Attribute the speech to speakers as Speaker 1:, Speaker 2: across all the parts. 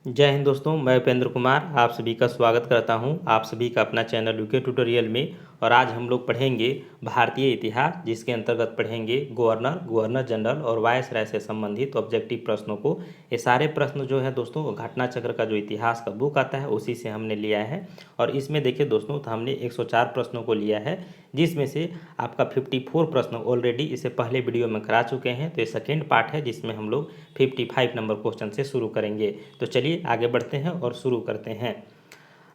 Speaker 1: जय हिंद दोस्तों, मैं उपेंद्र कुमार आप सभी का स्वागत करता हूं आप सभी का अपना चैनल यूके ट्यूटोरियल में। और आज हम लोग पढ़ेंगे भारतीय इतिहास, जिसके अंतर्गत पढ़ेंगे गवर्नर जनरल और वायसराय से संबंधित ऑब्जेक्टिव प्रश्नों को। ये सारे प्रश्न जो है दोस्तों, घटना चक्र का जो इतिहास का बुक आता है उसी से हमने लिया है। और इसमें देखिए दोस्तों, तो हमने 104 प्रश्नों को लिया है, जिसमें से आपका 54 प्रश्न ऑलरेडी इससे पहले वीडियो में करा चुके हैं। तो ये सेकेंड पार्ट है, जिसमें हम लोग 55 नंबर क्वेश्चन से शुरू करेंगे। तो चलिए आगे बढ़ते हैं और शुरू करते हैं।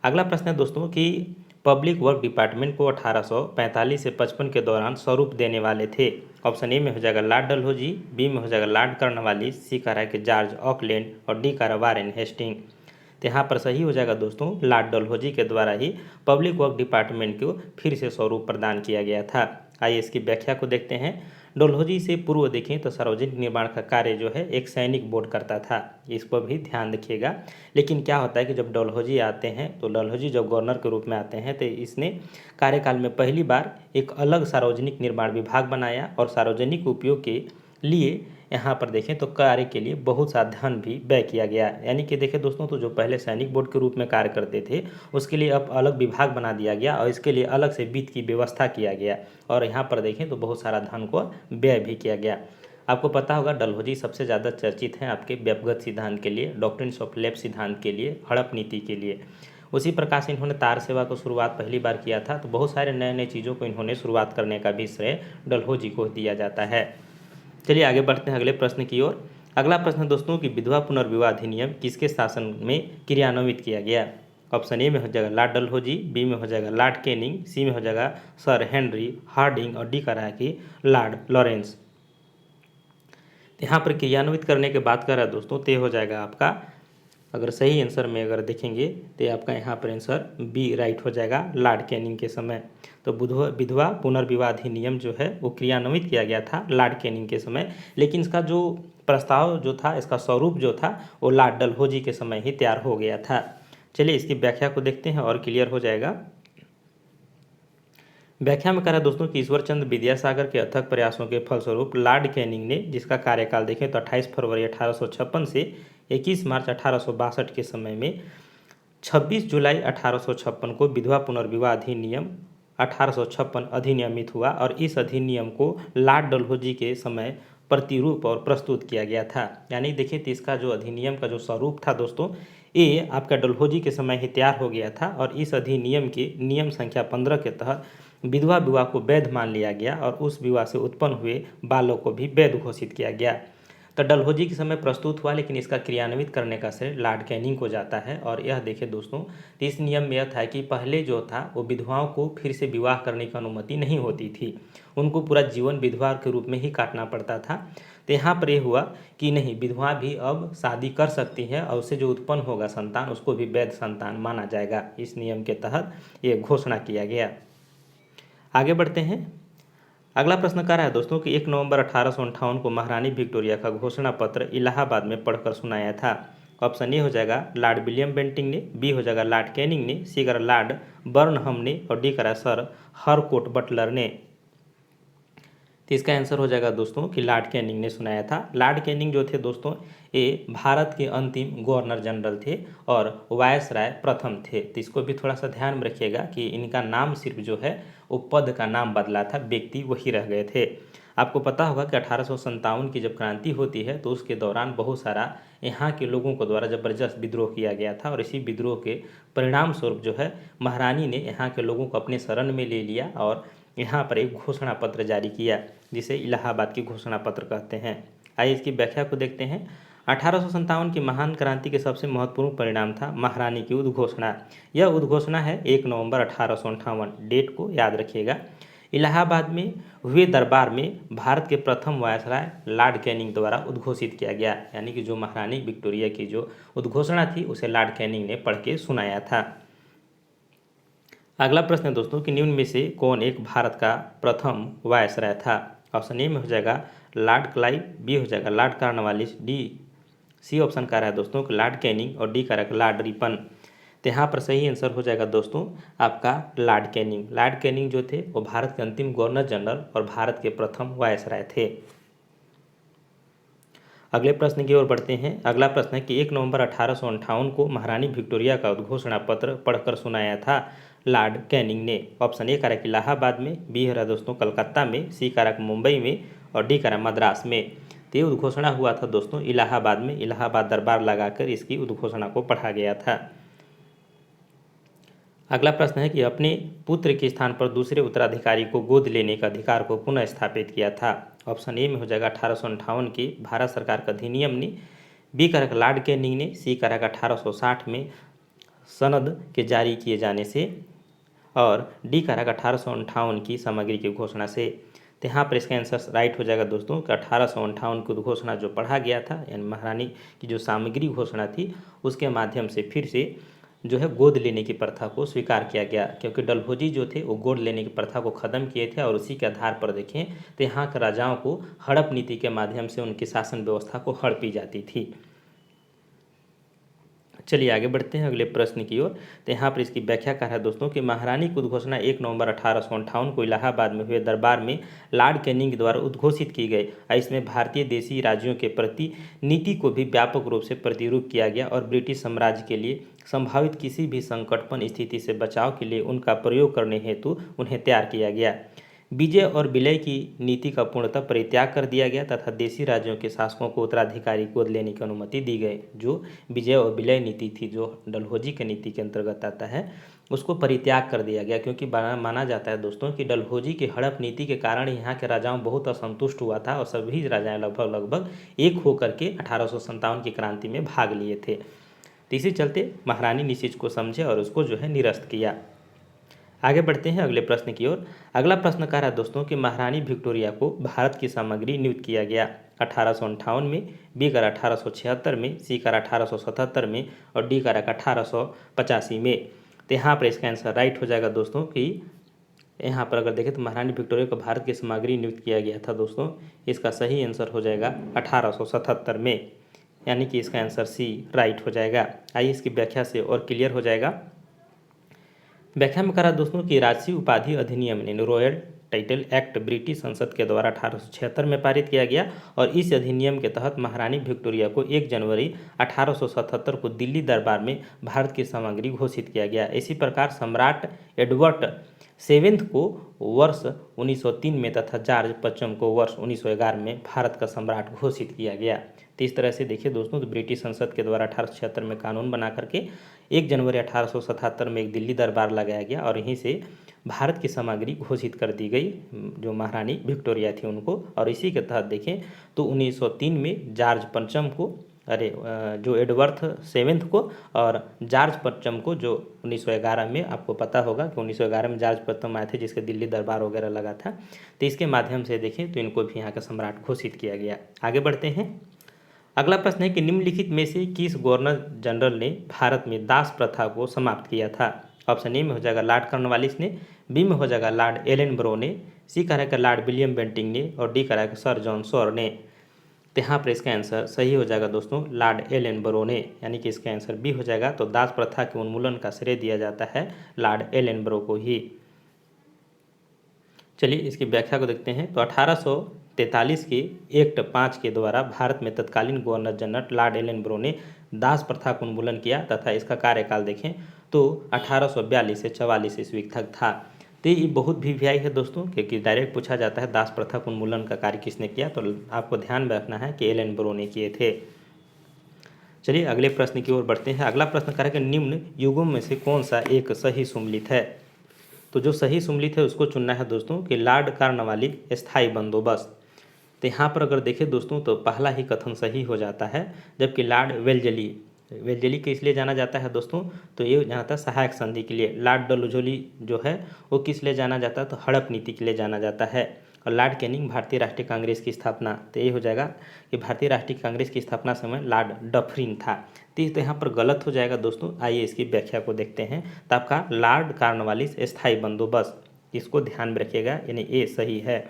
Speaker 1: अगला प्रश्न है दोस्तों कि पब्लिक वर्क डिपार्टमेंट को 1845 से 55 के दौरान स्वरूप देने वाले थे। ऑप्शन ए में हो जाएगा लॉर्ड डलहौजी, बी में हो जाएगा लॉर्ड कॉर्नवालिस, सी कह रहा है कि जॉर्ज ऑकलैंड और डी कह रहा है वारेन हेस्टिंग। तो यहाँ पर सही हो जाएगा दोस्तों, लॉर्ड डलहौजी के द्वारा ही पब्लिक वर्क डिपार्टमेंट को फिर से स्वरूप प्रदान किया गया था। आइए इसकी व्याख्या को देखते हैं। डलहौजी से पूर्व देखें तो सार्वजनिक निर्माण का कार्य जो है एक सैनिक बोर्ड करता था, इस पर भी ध्यान रखिएगा। लेकिन क्या होता है कि जब डलहौजी आते हैं, तो डलहौजी जब गवर्नर के रूप में आते हैं, तो इसने कार्यकाल में पहली बार एक अलग सार्वजनिक निर्माण विभाग बनाया और सार्वजनिक उपयोग के लिए यहाँ पर देखें तो कार्य के लिए बहुत सा धन भी व्यय किया गया। यानी कि देखें दोस्तों, तो जो पहले सैनिक बोर्ड के रूप में कार्य करते थे, उसके लिए अब अलग विभाग बना दिया गया और इसके लिए अलग से वित्त की व्यवस्था किया गया। और यहाँ पर देखें तो बहुत सारा धन को व्यय भी किया गया। आपको पता होगा डलहौजी सबसे ज़्यादा चर्चित हैं आपके व्यक्तिगत सिद्धांत के लिए, डॉक्ट्रिन्स ऑफ लेफ्ट सिद्धांत के लिए, हड़प नीति के लिए। उसी प्रकार से इन्होंने तार सेवा को शुरुआत पहली बार किया था। तो बहुत सारे नए नए चीज़ों को इन्होंने शुरुआत करने का भी श्रेय डलहौजी को दिया जाता है। चलिए आगे बढ़ते हैं अगले प्रश्न की ओर। अगला प्रश्न दोस्तों कि विधवा पुनर्विवाह अधिनियम किसके शासन में क्रियान्वित किया गया। ऑप्शन ए में हो जाएगा लॉर्ड डलहौजी, बी में हो जाएगा लॉर्ड कैनिंग, सी में हो जाएगा सर हेनरी हार्डिंग और डी कह रहा है कि लॉर्ड लॉरेंस। यहाँ पर क्रियान्वित करने के बाद कह रहा है दोस्तों, तो हो जाएगा आपका, अगर सही आंसर में अगर देखेंगे तो आपका यहाँ पर आंसर बी राइट हो जाएगा, लॉर्ड कैनिंग के समय। तो विधवा पुनर्विवाह अधिनियम जो है वो क्रियान्वित किया गया था लॉर्ड कैनिंग के समय, लेकिन इसका जो प्रस्ताव जो था, इसका स्वरूप जो था, वो लॉर्ड डलहौजी के समय ही तैयार हो गया था। चलिए इसकी व्याख्या को देखते हैं और क्लियर हो जाएगा। व्याख्या में कह रहा है दोस्तों कि ईश्वरचंद्र विद्यासागर के अथक प्रयासों के फलस्वरूप लॉर्ड कैनिंग ने, जिसका कार्यकाल देखें तो 28 फरवरी 1856 से 21 मार्च 1862 के समय में 26 जुलाई 1856 को विधवा पुनर्विवाह अधिनियम 1856 अधिनियमित हुआ। और इस अधिनियम को लॉर्ड डलहौजी के समय प्रतिरूप और प्रस्तुत किया गया था। यानी देखिए तो इसका जो अधिनियम का जो स्वरूप था दोस्तों, ये आपका डलहौजी के समय ही तैयार हो गया था। और इस अधिनियम के नियम संख्या 15 के तहत विधवा विवाह को वैध मान लिया गया और उस विवाह से उत्पन्न हुए बालों को भी वैध घोषित किया गया। तो डलहौजी के समय प्रस्तुत हुआ, लेकिन इसका क्रियान्वित करने का श्रेय लॉर्ड कैनिंग को जाता है। और यह देखिए दोस्तों, तो इस नियम में यह था कि पहले जो था वो विधवाओं को फिर से विवाह करने की अनुमति नहीं होती थी, उनको पूरा जीवन विधवा के रूप में ही काटना पड़ता था। तो यहाँ पर यह हुआ कि नहीं, विधवा भी अब शादी कर सकती है और उससे जो उत्पन्न होगा संतान, उसको भी वैध संतान माना जाएगा। इस नियम के तहत ये घोषणा किया गया। आगे बढ़ते हैं। अगला प्रश्न कह रहा है दोस्तों कि 1 नवंबर 1858 को महारानी विक्टोरिया का घोषणा पत्र इलाहाबाद में पढ़कर सुनाया था। ऑप्शन ए हो जाएगा लॉर्ड विलियम बेंटिंग ने, बी हो जाएगा लॉर्ड कैनिंग ने, सी करा लॉर्ड बर्नहम ने और डी करा सर हरकोट बटलर ने। तो इसका आंसर हो जाएगा दोस्तों कि लॉर्ड कैनिंग ने सुनाया था। लॉर्ड कैनिंग जो थे दोस्तों, ये भारत के अंतिम गवर्नर जनरल थे और वायसराय प्रथम थे। तो इसको भी थोड़ा सा ध्यान में रखिएगा कि इनका नाम सिर्फ जो है वो पद का नाम बदला था, व्यक्ति वही रह गए थे। आपको पता होगा कि 1857 की जब क्रांति होती है, तो उसके दौरान बहुत सारा यहाँ के लोगों को द्वारा ज़बरदस्त विद्रोह किया गया था। और इसी विद्रोह के परिणाम स्वरूप जो है महारानी ने यहाँ के लोगों को अपने शरण में ले लिया और यहाँ पर एक घोषणा पत्र जारी किया, जिसे इलाहाबाद की घोषणा पत्र कहते हैं। आइए इसकी व्याख्या को देखते हैं। 1857 की महान क्रांति के सबसे महत्वपूर्ण परिणाम था महारानी की उद्घोषणा। यह उद्घोषणा है 1 नवंबर 1858, डेट को याद रखिएगा। इलाहाबाद में हुए दरबार में भारत के प्रथम वायसराय लॉर्ड कैनिंग द्वारा उद्घोषित किया गया। यानी कि जो महारानी विक्टोरिया की जो उद्घोषणा थी, उसे लॉर्ड कैनिंग ने पढ़ के सुनाया था। अगला प्रश्न है दोस्तों कि निम्न में से कौन एक भारत का प्रथम वायसराय था। ऑप्शन ए में हो जाएगा लॉर्ड क्लाइव, बी हो जाएगा लॉर्ड कॉर्नवालिस, सी ऑप्शन का रहा है दोस्तों कि लॉर्ड कैनिंग और डी का रहा है लॉर्ड रिपन। तो यहाँ पर सही आंसर हो जाएगा दोस्तों आपका लॉर्ड कैनिंग। लॉर्ड कैनिंग जो थे वो भारत के अंतिम गवर्नर जनरल और भारत के प्रथम वायसराय थे। अगले प्रश्न की ओर बढ़ते हैं। अगला प्रश्न है कि 1 नवंबर 1858 को महारानी विक्टोरिया का उद्घोषणा पत्र पढ़कर सुनाया था लॉर्ड कैनिंग ने। ऑप्शन ए कारक इलाहाबाद में, बी है दोस्तों कलकत्ता में, सी कारक मुंबई में और डी कारक मद्रास में। तो ये उद्घोषणा हुआ था दोस्तों इलाहाबाद में। इलाहाबाद दरबार लगाकर इसकी उद्घोषणा को पढ़ा गया था। अगला प्रश्न है कि अपने पुत्र के स्थान पर दूसरे उत्तराधिकारी को गोद लेने का अधिकार को पुनः स्थापित किया था। ऑप्शन ए में हो जाएगा 1858 के भारत सरकार का अधिनियम ने, बी कारक लॉर्ड कैनिंग ने, सी कारक 1860 में सनद के जारी किए जाने से और डी कारक 1858 की सामग्री की घोषणा से। तो यहाँ पर इसका आंसर राइट हो जाएगा दोस्तों कि 1858 की उद्घोषणा जो पढ़ा गया था, यानी महारानी की जो सामग्री घोषणा थी उसके माध्यम से फिर से जो है गोद लेने की प्रथा को स्वीकार किया गया, क्योंकि डलहौजी जो थे वो गोद लेने की प्रथा को ख़त्म किए थे और उसी के आधार पर देखें तो यहाँ के राजाओं को हड़प नीति के माध्यम से उनकी शासन व्यवस्था को हड़पी जाती थी। चलिए आगे बढ़ते हैं अगले प्रश्न की ओर। तो यहाँ पर इसकी व्याख्या कर है दोस्तों कि महारानी की उद्घोषणा 1 नवंबर 1858 को इलाहाबाद में हुए दरबार में लॉर्ड कैनिंग द्वारा उद्घोषित की गई और इसमें भारतीय देशी राज्यों के प्रति नीति को भी व्यापक रूप से प्रतिरूप किया गया और ब्रिटिश साम्राज्य के लिए संभावित किसी भी संकटपूर्ण स्थिति से बचाव के लिए उनका प्रयोग करने हेतु उन्हें तैयार किया गया। विजय और विलय की नीति का पूर्णतः परित्याग कर दिया गया तथा देशी राज्यों के शासकों को उत्तराधिकारी गोद लेने की अनुमति दी गई। जो विजय और विलय नीति थी, जो डलहौजी की नीति के अंतर्गत आता है, उसको परित्याग कर दिया गया, क्योंकि माना जाता है दोस्तों कि डलहौजी की हड़प नीति के कारण यहाँ के राजाओं बहुत असंतुष्ट हुआ था और सभी राजाएं लगभग एक होकर के 1857 की क्रांति में भाग लिए थे। तो इसी चलते महारानी ने इस चीज़ को समझे और उसको जो है निरस्त किया। आगे बढ़ते हैं अगले प्रश्न की ओर। अगला प्रश्न कह रहा है दोस्तों कि महारानी विक्टोरिया को भारत की सामग्री नियुक्त किया गया 1858 में, बी कारक 1876 में, सी कारक 1877 में और डी कारक 1885 में। तो यहाँ पर इसका आंसर राइट हो जाएगा दोस्तों कि यहाँ पर अगर देखें तो महारानी विक्टोरिया को भारत की सामग्री नियुक्त किया गया था दोस्तों। इसका सही आंसर हो जाएगा 1877 में, यानी कि इसका आंसर सी राइट हो जाएगा। आइए इसकी व्याख्या से और क्लियर हो जाएगा। व्याख्या में करा दोस्तों कि राजसी उपाधि अधिनियम ने रॉयल टाइटल एक्ट ब्रिटिश संसद के द्वारा 1876 में पारित किया गया और इस अधिनियम के तहत महारानी विक्टोरिया को 1 जनवरी 1877 को दिल्ली दरबार में भारत की सामग्री घोषित किया गया। इसी प्रकार सम्राट एडवर्ड सेवेंथ को वर्ष 1903 में तथा जॉर्ज पचम को वर्ष 1911 में भारत का सम्राट घोषित किया गया। तो इस तरह से देखिए दोस्तों, तो ब्रिटिश संसद के द्वारा 1876 में कानून बना करके 1 जनवरी 1877 में एक दिल्ली दरबार लगाया गया और यहीं से भारत की सामग्री घोषित कर दी गई जो महारानी विक्टोरिया थी उनको। और इसी के तहत देखें तो 1903 में जॉर्ज पंचम को जो एडवर्थ सेवेंथ को और जॉर्ज पंचम को जो 1911 में, आपको पता होगा कि 1911 में जॉर्ज पंचम आए थे जिसके दिल्ली दरबार वगैरह लगा था, तो इसके माध्यम से देखें तो इनको भी यहाँ का सम्राट घोषित किया गया। आगे बढ़ते हैं। अगला प्रश्न है कि निम्नलिखित में से किस गवर्नर जनरल ने भारत में दास प्रथा को समाप्त किया था। ऑप्शन ए में हो जाएगा लॉर्ड कॉर्नवालिस ने, बी में हो जाएगा लॉर्ड एलन ब्रो ने, सी का रहेगा लॉर्ड विलियम बेंटिंग ने और डी का रहेगा सर जॉन सॉर ने। तो यहाँ पर इसका आंसर सही हो जाएगा दोस्तों लॉर्ड एलन ब्रो ने, यानी कि इसका आंसर बी हो जाएगा। तो दास प्रथा के उन्मूलन का श्रेय दिया जाता है लॉर्ड एलन ब्रो को ही। चलिए इसकी व्याख्या को देखते हैं। तो 1843 के एक्ट 5 के द्वारा भारत में तत्कालीन governor general lord Ellenborough ने दास प्रथा का उन्मूलन किया तथा इसका कार्यकाल देखें तो 1842 से 44 ईस्वी तक था। तो ये बहुत भी व्याय है दोस्तों, क्योंकि डायरेक्ट पूछा जाता है दास प्रथा का उन्मूलन का कार्य किसने किया, तो आपको ध्यान में रखना है कि एलन ब्रो ने किए थे। चलिए अगले प्रश्न की ओर बढ़ते हैं। अगला प्रश्न करें कि निम्न युगों में से कौन सा एक सही सुमलित है। तो जो सही सुमलित है उसको चुनना है दोस्तों कि लॉर्ड कॉर्नवालिस स्थायी बंदोबस्त। तो यहाँ पर अगर देखें दोस्तों तो पहला ही कथन सही हो जाता है, जबकि लॉर्ड वेल्जली के इसलिए जाना जाता है दोस्तों, तो ये जाना था सहायक संधि के लिए। लॉर्ड डलहौजी जो है वो किस लिए जाना जाता है, तो हड़प नीति के लिए जाना जाता है। और लॉर्ड कैनिंग भारतीय राष्ट्रीय कांग्रेस की स्थापना, तो ये हो जाएगा कि भारतीय राष्ट्रीय कांग्रेस की स्थापना समय लॉर्ड डफरिन था। तो यहाँ पर गलत हो जाएगा दोस्तों। आइए इसकी व्याख्या को देखते हैं। तो आपका लॉर्ड कॉर्नवालिस स्थायी बंदोबस्त, इसको ध्यान में रखिएगा, यानी ए सही है।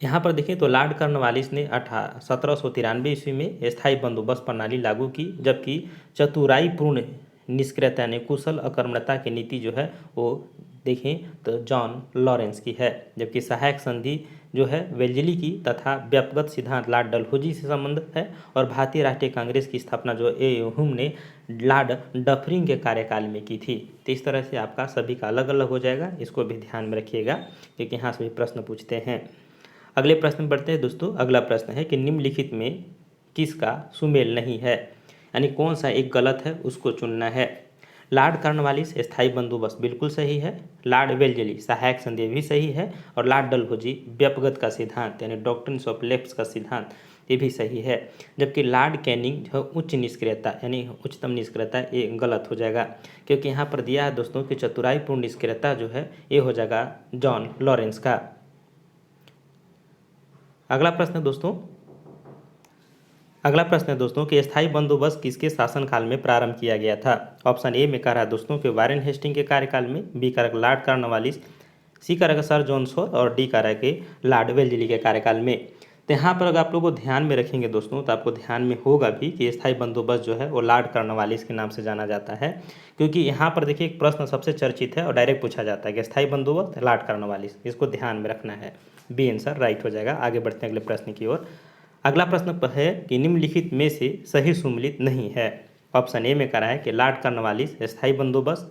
Speaker 1: यहाँ पर देखें तो लॉर्ड कॉर्नवालिस ने 1793 ईस्वी में स्थायी बंदोबस्त प्रणाली लागू की, जबकि चतुराईपूर्ण निष्क्रियता यानी कुशल अकर्मण्यता की नीति जो है वो देखें तो जॉन लॉरेंस की है। जबकि सहायक संधि जो है वेल्जली की तथा व्यक्तिगत सिद्धांत लॉर्ड डलहौजी से संबंधित है। और भारतीय राष्ट्रीय कांग्रेस की स्थापना जो ए ह्यूम ने लॉर्ड डफरिन के कार्यकाल में की थी। तो इस तरह से आपका सभी का अलग अलग हो जाएगा, इसको भी ध्यान में रखिएगा क्योंकि यहाँ से भी प्रश्न पूछते हैं। अगले प्रश्न में बढ़ते हैं दोस्तों। अगला प्रश्न है कि निम्नलिखित में किसका सुमेल नहीं है, यानी कौन सा एक गलत है उसको चुनना है। लॉर्ड कॉर्नवालिस स्थायी बंदोबस्त बिल्कुल सही है, लॉर्ड वेल्जली सहायक संधि भी सही है, और लॉर्ड डलहौजी व्यक्तिगत का सिद्धांत यानी डॉक्ट्रिन्स ऑफ लेफ्ट का सिद्धांत ये भी सही है। जबकि लॉर्ड कैनिंग जो उच्च निष्क्रियता यानी उच्चतम निष्क्रियता ये गलत हो जाएगा, क्योंकि यहाँ पर दिया है दोस्तों कि चतुराईपूर्ण निष्क्रियता जो है ये हो जाएगा जॉन लॉरेंस का। अगला प्रश्न है दोस्तों कि स्थायी बंदोबस्त किसके शासनकाल में प्रारंभ किया गया था। ऑप्शन ए में कह रहा है दोस्तों कि वारेन हेस्टिंग के कार्यकाल में, बी कह रहा है लॉर्ड कॉर्नवालिस, सी कह रहा है सर जॉन शोर, और डी कह रहा है कि लॉर्ड वेल्जली के कार्यकाल में। तो यहाँ पर अगर आप लोग को ध्यान में रखेंगे दोस्तों तो आपको ध्यान में होगा भी कि स्थायी बंदोबस्त जो है वो लॉर्ड कॉर्नवालिस के नाम से जाना जाता है, क्योंकि यहाँ पर देखिए एक प्रश्न सबसे चर्चित है और डायरेक्ट पूछा जाता है कि स्थायी बंदोबस्त लॉर्ड कॉर्नवालिस, इसको ध्यान में रखना है। बी आंसर राइट हो जाएगा। आगे बढ़ते हैं अगले प्रश्न की ओर। अगला प्रश्न है कि निम्नलिखित में से सही सुमेलित नहीं है। ऑप्शन ए में कह रहा है कि लॉर्ड कॉर्नवालिस स्थायी बंदोबस्त,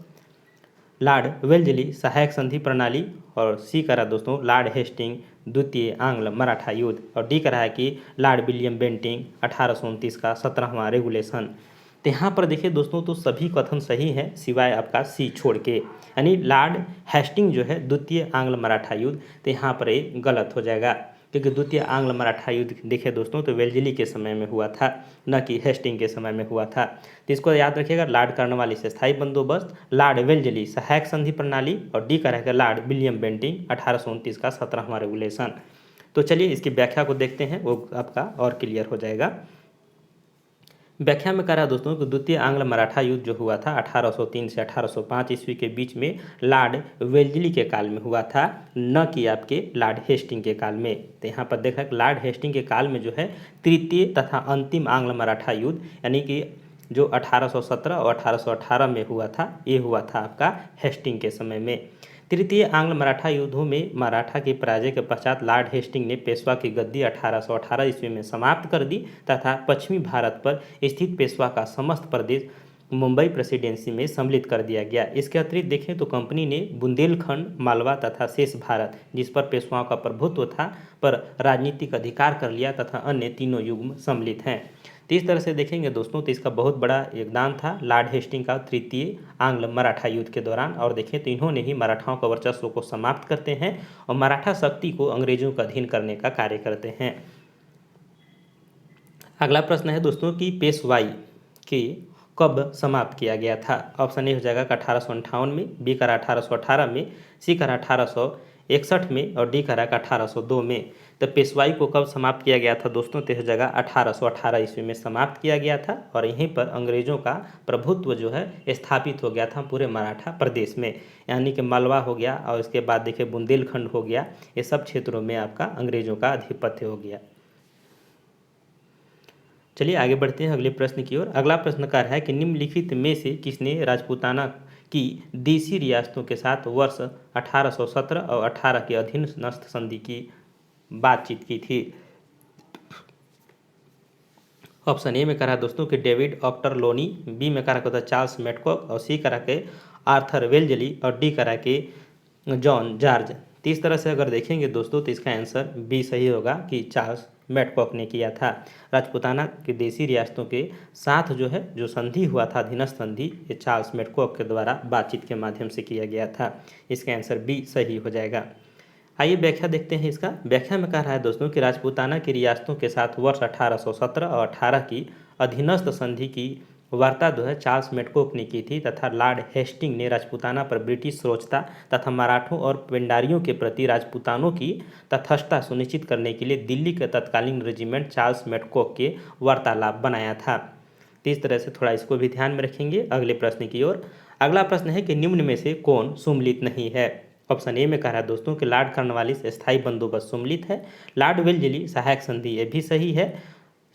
Speaker 1: लॉर्ड वेल्जली सहायक संधि प्रणाली, और सी कह रहा है दोस्तों लॉर्ड हेस्टिंग द्वितीय आंग्ल मराठा युद्ध, और डी कह रहा है कि लॉर्ड विलियम बेंटिंग 1829 का 17वां रेगुलेशन। तो यहाँ पर देखिए दोस्तों तो सभी कथन सही हैं सिवाय आपका सी छोड़ के, यानी लॉर्ड हेस्टिंग जो है द्वितीय आंग्ल मराठा युद्ध, तो यहाँ पर ये गलत हो जाएगा, क्योंकि द्वितीय आंग्ल मराठा युद्ध देखे दोस्तों तो वेल्जली के समय में हुआ था, न कि हेस्टिंग के समय में हुआ था। तो इसको याद रखिएगा, लॉर्ड कॉर्नवालिस स्थायी बंदोबस्त, लॉर्ड वेल्जली सहायक संधि प्रणाली, और डी का रहेगा लॉर्ड विलियम बेंटिंग 1829 का 17वां रेगुलेशन। तो चलिए इसकी व्याख्या को देखते हैं, वो आपका और क्लियर हो जाएगा। व्याख्या में कह रहा है दोस्तों कि द्वितीय आंग्ल मराठा युद्ध जो हुआ था 1803 से 1805 ईस्वी के बीच में लॉर्ड वेल्जली के काल में हुआ था, न कि आपके लॉर्ड हेस्टिंग के काल में। तो यहाँ पर देखा कि लॉर्ड हेस्टिंग के काल में जो है तृतीय तथा अंतिम आंग्ल मराठा युद्ध यानी कि जो 1817 और 1818 में हुआ था, ये हुआ था आपका हेस्टिंग के समय में। तृतीय आंग्ल मराठा युद्धों में मराठा की पराजय के पश्चात लॉर्ड हेस्टिंग ने पेशवा की गद्दी 1818 ईस्वी में समाप्त कर दी तथा पश्चिमी भारत पर स्थित पेशवा का समस्त प्रदेश मुंबई प्रेसिडेंसी में सम्मिलित कर दिया गया। इसके अतिरिक्त देखें तो कंपनी ने बुंदेलखंड, मालवा तथा शेष भारत, जिस पर पेशवाओं का प्रभुत्व था, पर राजनीतिक अधिकार कर लिया तथा अन्य तीनों युग सम्मिलित हैं। तो इस तरह से देखेंगे दोस्तों तो इसका बहुत बड़ा योगदान था लॉर्ड हेस्टिंग का तृतीय आंग्ल मराठा युद्ध के दौरान। और देखें तो इन्होंने ही मराठाओं का वर्चस्व को समाप्त करते हैं और मराठा शक्ति को अंग्रेजों का अधीन करने का कार्य करते हैं। अगला प्रश्न है दोस्तों कि पेशवाई के कब समाप्त किया गया था। ऑप्शन ए हो जाएगा 1858 में, बी करा 1818 में, सी करा 1861 में, और डी करा 1802 में। तो पेशवाई को कब समाप्त किया गया था दोस्तों, तो यह जगह 1818 ईस्वी में समाप्त किया गया था और यहीं पर अंग्रेजों का प्रभुत्व जो है स्थापित हो गया था पूरे मराठा प्रदेश में, यानी कि मालवा हो गया और इसके बाद देखिए बुंदेलखंड हो गया, ये सब क्षेत्रों में आपका अंग्रेजों का आधिपत्य हो गया। चलिए आगे बढ़ते हैं अगले प्रश्न की ओर। अगला प्रश्न का है कि निम्नलिखित में से किसने राजपूताना की देशी रियासतों के साथ वर्ष 1817 और 18 के अधीनस्थ संधि की बातचीत की थी। ऑप्शन ए में करा दोस्तों कि डेविड ऑक्टरलोनी, बी में करा होता चार्ल्स मैटकॉक, और सी करा के आर्थर वेल्जली, और डी करा के जॉन जॉर्ज। तो इस तरह से अगर देखेंगे दोस्तों तो इसका आंसर बी सही होगा कि चार्ल्स मैटकॉक ने किया था। राजपूताना की देशी रियासतों के साथ जो संधि हुआ था अधीनस्थ संधि, ये चार्ल्स मैटकॉक के द्वारा बातचीत के माध्यम से किया गया था। इसका आंसर बी सही हो जाएगा। आइए व्याख्या देखते हैं इसका। व्याख्या में कह रहा है दोस्तों कि राजपूताना की रियासतों के साथ वर्ष 1817 और 18 की अधीनस्थ संधि की वार्ता जो है चार्ल्स मैटकॉक ने की थी तथा लॉर्ड हेस्टिंग ने राजपूताना पर ब्रिटिश श्रोता तथा मराठों और पेंडारियों के प्रति राजपूतानों की तटस्थता सुनिश्चित करने के लिए दिल्ली के तत्कालीन रेजिमेंट चार्ल्स मैटकॉक के वार्तालाप बनाया था। तो इस तरह से थोड़ा इसको भी ध्यान में रखेंगे अगले प्रश्न की ओर। अगला प्रश्न है कि निम्न में से कौन सुमेलित नहीं है। ऑप्शन ए में कह रहा है दोस्तों कि लॉर्ड कॉर्नवालिस स्थायी बंदोबस्त सुमेलित है, लॉर्ड वेल्जली सहायक संधि ये भी सही है,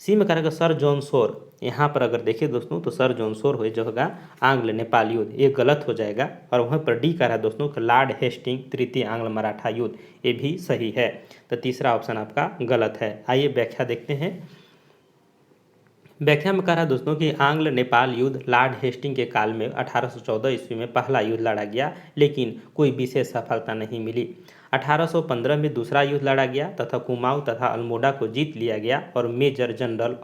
Speaker 1: सी में करेगा सर जॉन शोर। यहाँ पर अगर देखें दोस्तों तो सर जॉन शोर हो जो होगा आंग्ल नेपाल युद्ध, ये गलत हो जाएगा। और वहाँ पर डी कह रहा है दोस्तों कि लॉर्ड हेस्टिंग तृतीय आंग्ल मराठा युद्ध, ये भी सही है। तो तीसरा ऑप्शन आपका गलत है। आइए व्याख्या देखते हैं। व्याख्या में कह रहा है दोस्तों कि आंग्ल नेपाल युद्ध लॉर्ड हेस्टिंग के काल में 1814 ईस्वी में पहला युद्ध लड़ा गया, लेकिन कोई विशेष सफलता नहीं मिली। 1815 में दूसरा युद्ध लड़ा गया तथा कुमाऊं तथा अल्मोड़ा को जीत लिया गया और मेजर जनरल